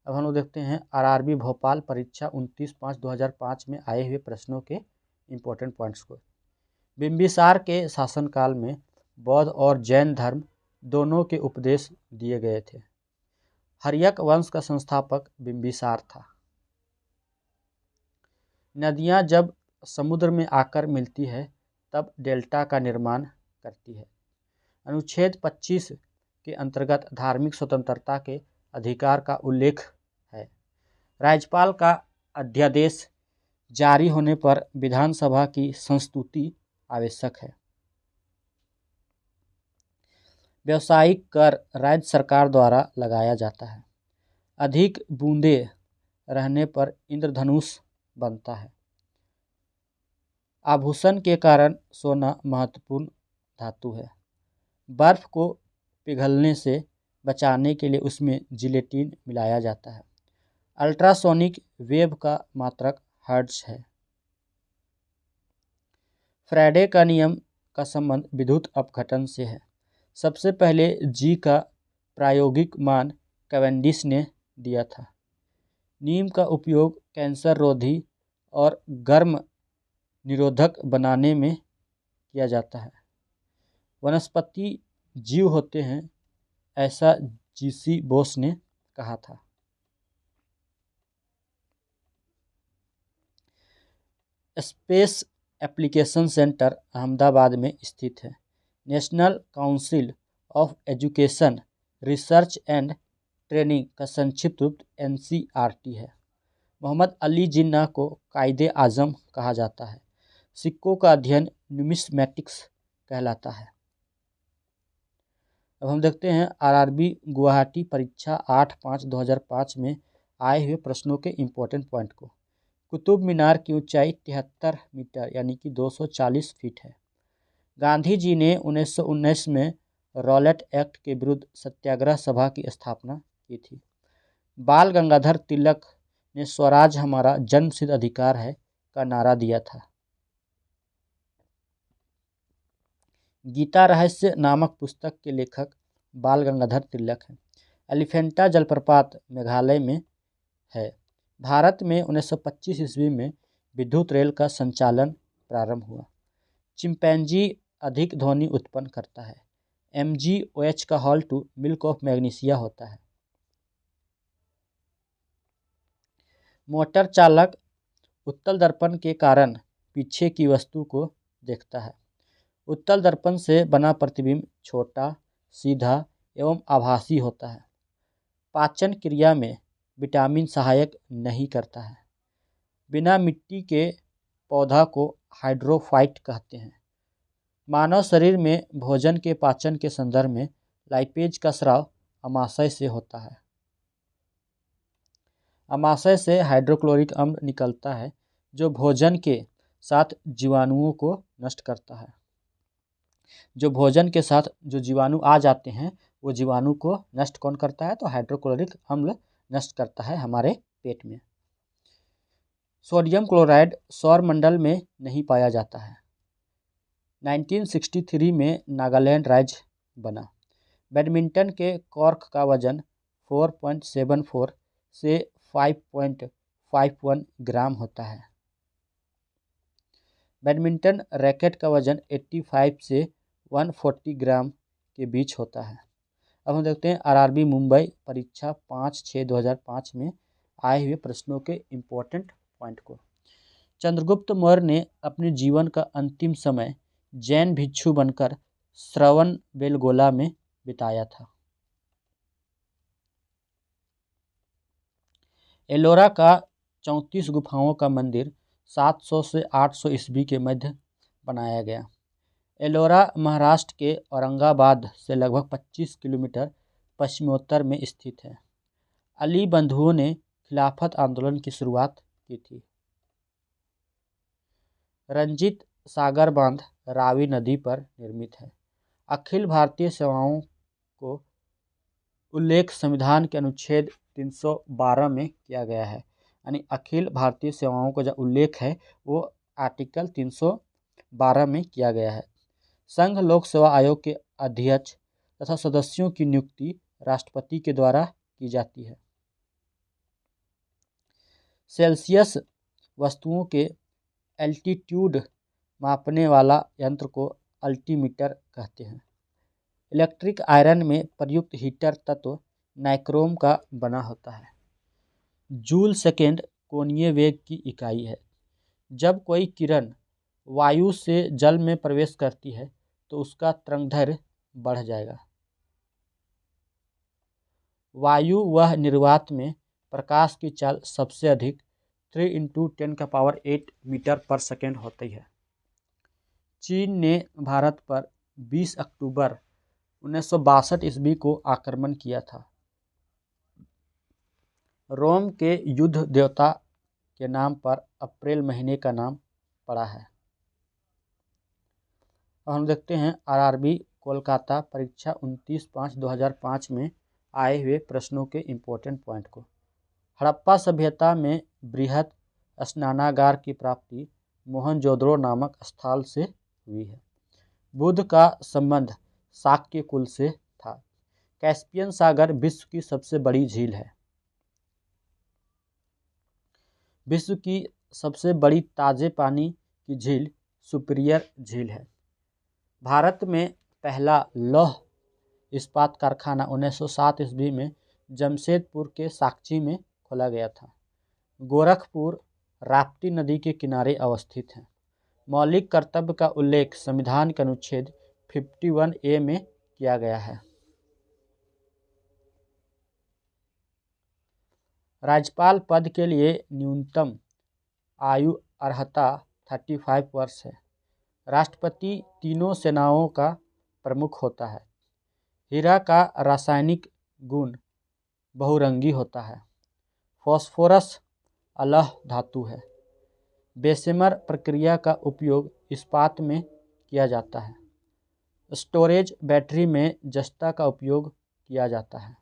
अब हम लोग देखते हैं आरआरबी भोपाल परीक्षा 29/5/2005 में आए हुए प्रश्नों के इम्पोर्टेंट पॉइंट्स को। बिंबिसार के शासनकाल में बौद्ध और जैन धर्म दोनों के उपदेश दिए गए थे। हर्यक वंश का संस्थापक बिंबिसार था। नदियाँ जब समुद्र में आकर मिलती है तब डेल्टा का निर्माण करती है। अनुच्छेद 25 के अंतर्गत धार्मिक स्वतंत्रता के अधिकार का उल्लेख है। राज्यपाल का अध्यादेश जारी होने पर विधानसभा की संस्तुति आवश्यक है। व्यावसायिक कर राज्य सरकार द्वारा लगाया जाता है। अधिक बूंदें रहने पर इंद्रधनुष बनता है। आभूषण के कारण सोना महत्वपूर्ण धातु है। बर्फ को पिघलने से बचाने के लिए उसमें जिलेटिन मिलाया जाता है। अल्ट्रासोनिक वेव का मात्रक हर्ट्ज है। फ्राडे का नियम का संबंध विद्युत अपघटन से है। सबसे पहले जी का प्रायोगिक मान कैवेंडिश ने दिया था। नीम का उपयोग कैंसर रोधी और गर्म निरोधक बनाने में किया जाता है। वनस्पति जीव होते हैं, ऐसा जीसी बोस ने कहा था। स्पेस एप्लीकेशन सेंटर अहमदाबाद में स्थित है। National council of education, research and training का संक्षिप्त रूप NCRT है। मोहम्मद अली जिन्ना को कायदे आजम कहा जाता है। सिक्कों का अध्ययन न्यूमिस्मैटिक्स कहलाता है। अब हम देखते हैं आरआरबी गुवाहाटी परीक्षा 8/5/2005 में आए हुए प्रश्नों के इम्पोर्टेंट पॉइंट को। कुतुब मीनार की ऊंचाई 73 मीटर यानी कि 240 फीट है। गांधी जी ने 1919 में रॉलेट एक्ट के विरुद्ध सत्याग्रह सभा की स्थापना की थी। बाल गंगाधर तिलक ने स्वराज हमारा जन्मसिद्ध अधिकार है का नारा दिया था। गीता रहस्य नामक पुस्तक के लेखक बाल गंगाधर तिलक हैं। एलिफेंटा जलप्रपात मेघालय में है। भारत में 1925 ईस्वी में विद्युत रेल का संचालन प्रारंभ हुआ। चिंपैंजी अधिक ध्वनि उत्पन्न करता है। MgOH का हॉल टू मिल्क ऑफ मैग्नीशिया होता है। मोटर चालक उत्तल दर्पण के कारण पीछे की वस्तु को देखता है। उत्तल दर्पण से बना प्रतिबिंब छोटा, सीधा एवं आभासी होता है। पाचन क्रिया में विटामिन सहायक नहीं करता है। बिना मिट्टी के पौधा को हाइड्रोफाइट कहते हैं। मानव शरीर में भोजन के पाचन के संदर्भ में लाइपेज का स्राव अमाशय से होता है। अमाशय से हाइड्रोक्लोरिक अम्ल निकलता है जो भोजन के साथ जीवाणुओं को नष्ट करता है। जो भोजन के साथ जो जीवाणु आ जाते हैं वो जीवाणु को नष्ट कौन करता है? तो हाइड्रोक्लोरिक अम्ल नष्ट करता है हमारे पेट में। सोडियम क्लोराइड सौर मंडल में नहीं पाया जाता है। 1963 में नागालैंड राज्य बना। बैडमिंटन के कॉर्क का वजन 4.74 से 5.51 ग्राम होता है। बैडमिंटन रैकेट का वजन 85 से 140 ग्राम के बीच होता है। अब हम देखते हैं आरआरबी मुंबई परीक्षा 5/6/2005 में आए हुए प्रश्नों के इम्पोर्टेंट पॉइंट को। चंद्रगुप्त मौर्य ने अपने जीवन का अंतिम समय जैन भिक्षु बनकर श्रवणबेलगोला में बिताया था। एलोरा का 34 गुफाओं का मंदिर 700 से 800 ईस्वी के मध्य बनाया गया। एलोरा महाराष्ट्र के औरंगाबाद से लगभग 25 किलोमीटर पश्चिमोत्तर में स्थित है। अली बंधुओं ने खिलाफत आंदोलन की शुरुआत की थी। रंजीत सागर बांध रावी नदी पर निर्मित है। अखिल भारतीय सेवाओं को उल्लेख संविधान के अनुच्छेद 312 में किया गया है। यानी अखिल भारतीय सेवाओं का जो उल्लेख है वो आर्टिकल 312 में किया गया है। संघ लोक सेवा आयोग के अध्यक्ष तथा सदस्यों की नियुक्ति राष्ट्रपति के द्वारा की जाती है। सेल्सियस वस्तुओं के एल्टीट्यूड मापने वाला यंत्र को अल्टीमीटर कहते हैं। इलेक्ट्रिक आयरन में प्रयुक्त हीटर तत्व नाइक्रोम का बना होता है। जूल सेकेंड कोणीय वेग की इकाई है। जब कोई किरण वायु से जल में प्रवेश करती है तो उसका तरंगदैर्घ्य बढ़ जाएगा। वायु व निर्वात में प्रकाश की चाल सबसे अधिक 3 × 10⁸ मीटर पर सेकेंड होती है। चीन ने भारत पर 20 अक्टूबर 1962 ईस्वी को आक्रमण किया था। रोम के युद्ध देवता के नाम पर अप्रैल महीने का नाम पड़ा है। अब हम देखते हैं आरआरबी कोलकाता परीक्षा 29/5/2005 में आए हुए प्रश्नों के इम्पोर्टेंट पॉइंट को। हड़प्पा सभ्यता में बृहद स्नानागार की प्राप्ति मोहनजोदड़ो नामक स्थल से हुई है। बुद्ध का संबंध शाक्य कुल से था। कैस्पियन सागर विश्व की सबसे बड़ी झील है। विश्व की सबसे बड़ी ताजे पानी की झील सुपीरियर झील है। भारत में पहला लौह इस्पात कारखाना 1907 ईस्वी में जमशेदपुर के साकची में खोला गया था। गोरखपुर राप्ती नदी के किनारे अवस्थित है। मौलिक कर्तव्य का उल्लेख संविधान के अनुच्छेद 51A में किया गया है। राज्यपाल पद के लिए न्यूनतम आयु अर्हता 35 वर्ष है। राष्ट्रपति तीनों सेनाओं का प्रमुख होता है। हीरा का रासायनिक गुण बहुरंगी होता है। फास्फोरस अलह धातु है। बेशेमर प्रक्रिया का उपयोग इस्पात में किया जाता है। स्टोरेज बैटरी में जस्ता का उपयोग किया जाता है।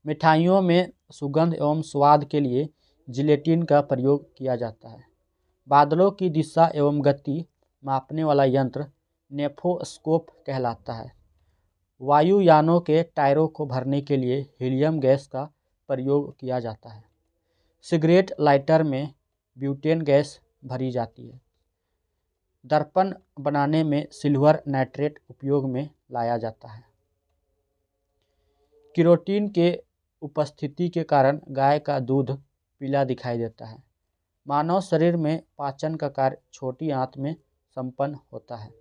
मिठाइयों में सुगंध एवं स्वाद के लिए जिलेटिन का प्रयोग किया जाता है। बादलों की दिशा एवं गति मापने वाला यंत्र नेफोस्कोप कहलाता है। वायुयानों के टायरों को भरने के लिए हीलियम गैस का प्रयोग किया जाता है। सिगरेट लाइटर में ब्यूटेन गैस भरी जाती है। दर्पण बनाने में सिल्वर नाइट्रेट उपयोग में लाया जाता है। केरोटीन के उपस्थिति के कारण गाय का दूध पीला दिखाई देता है। मानव शरीर में पाचन का कार्य छोटी आंत में संपन्न होता है।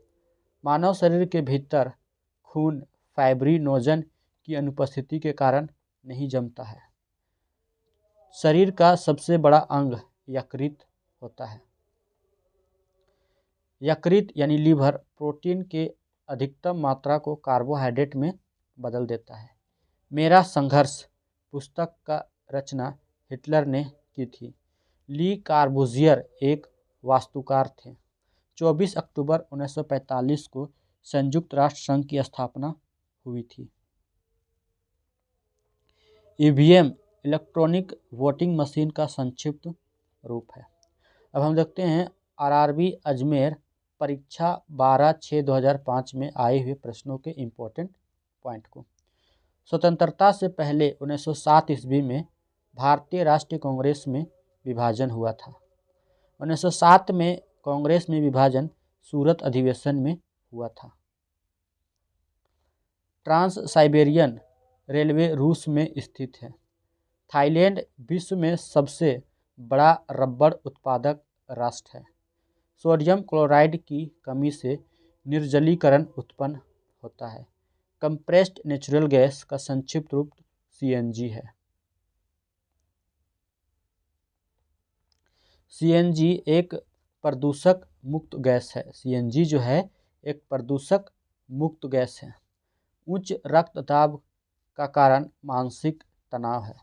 मानव शरीर के भीतर खून फाइब्रिनोजन की अनुपस्थिति के कारण नहीं जमता है। शरीर का सबसे बड़ा अंग यकृत होता है। यकृत यानी लीवर प्रोटीन के अधिकतम मात्रा को कार्बोहाइड्रेट में बदल देता है। मेरा संघर्ष पुस्तक का रचना हिटलर ने की थी। ली कार्बूजियर एक वास्तुकार थे। 24 अक्टूबर 1945 को संयुक्त राष्ट्र संघ की स्थापना हुई थी। ईवीएम इलेक्ट्रॉनिक वोटिंग मशीन का संक्षिप्त रूप है। अब हम देखते हैं आरआरबी अजमेर परीक्षा 12/6/2005 में आए हुए प्रश्नों के इम्पोर्टेंट पॉइंट को। स्वतंत्रता से पहले 1907 ईस्वी में भारतीय राष्ट्रीय कांग्रेस में विभाजन हुआ था। 1907 में कांग्रेस में विभाजन सूरत अधिवेशन में हुआ था। ट्रांस साइबेरियन रेलवे रूस में स्थित है। थाईलैंड विश्व में सबसे बड़ा रबड़ उत्पादक राष्ट्र है। सोडियम क्लोराइड की कमी से निर्जलीकरण उत्पन्न होता है। कंप्रेस्ड नेचुरल गैस का संक्षिप्त रूप सीएनजी है। सीएनजी एक प्रदूषक मुक्त गैस है। सीएनजी जो है एक प्रदूषक मुक्त गैस है। उच्च रक्तदाब का कारण मानसिक तनाव है।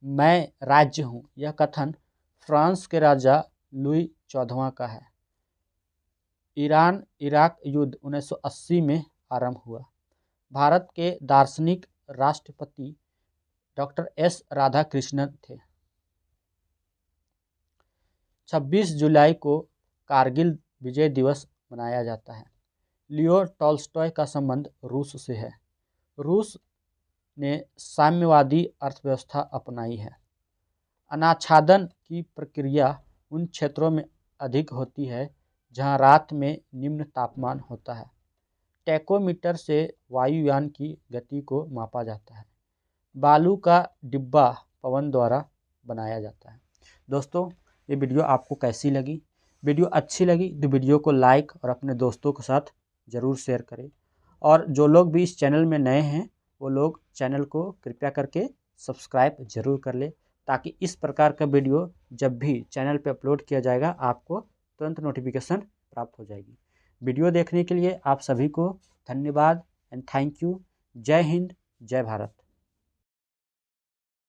मैं राज्य हूँ, यह कथन फ्रांस के राजा लुई 14वां का है। ईरान इराक युद्ध 1980 में आरंभ हुआ। भारत के दार्शनिक राष्ट्रपति डॉक्टर एस राधाकृष्णन थे। 26 जुलाई को कारगिल विजय दिवस मनाया जाता है। लियो टॉल्स्टॉय का संबंध रूस से है। रूस ने साम्यवादी अर्थव्यवस्था अपनाई है। अनाच्छादन की प्रक्रिया उन क्षेत्रों में अधिक होती है जहां रात में निम्न तापमान होता है। टैकोमीटर से वायुयान की गति को मापा जाता है। बालू का डिब्बा पवन द्वारा बनाया जाता है। दोस्तों, ये वीडियो आपको कैसी लगी? वीडियो अच्छी लगी तो वीडियो को लाइक और अपने दोस्तों के साथ ज़रूर शेयर करें। और जो लोग भी इस चैनल में नए हैं वो लोग चैनल को कृपया करके सब्सक्राइब जरूर कर ले, ताकि इस प्रकार का वीडियो जब भी चैनल पे अपलोड किया जाएगा आपको तुरंत नोटिफिकेशन प्राप्त हो जाएगी। वीडियो देखने के लिए आप सभी को धन्यवाद एंड थैंक यू। जय हिंद, जय भारत।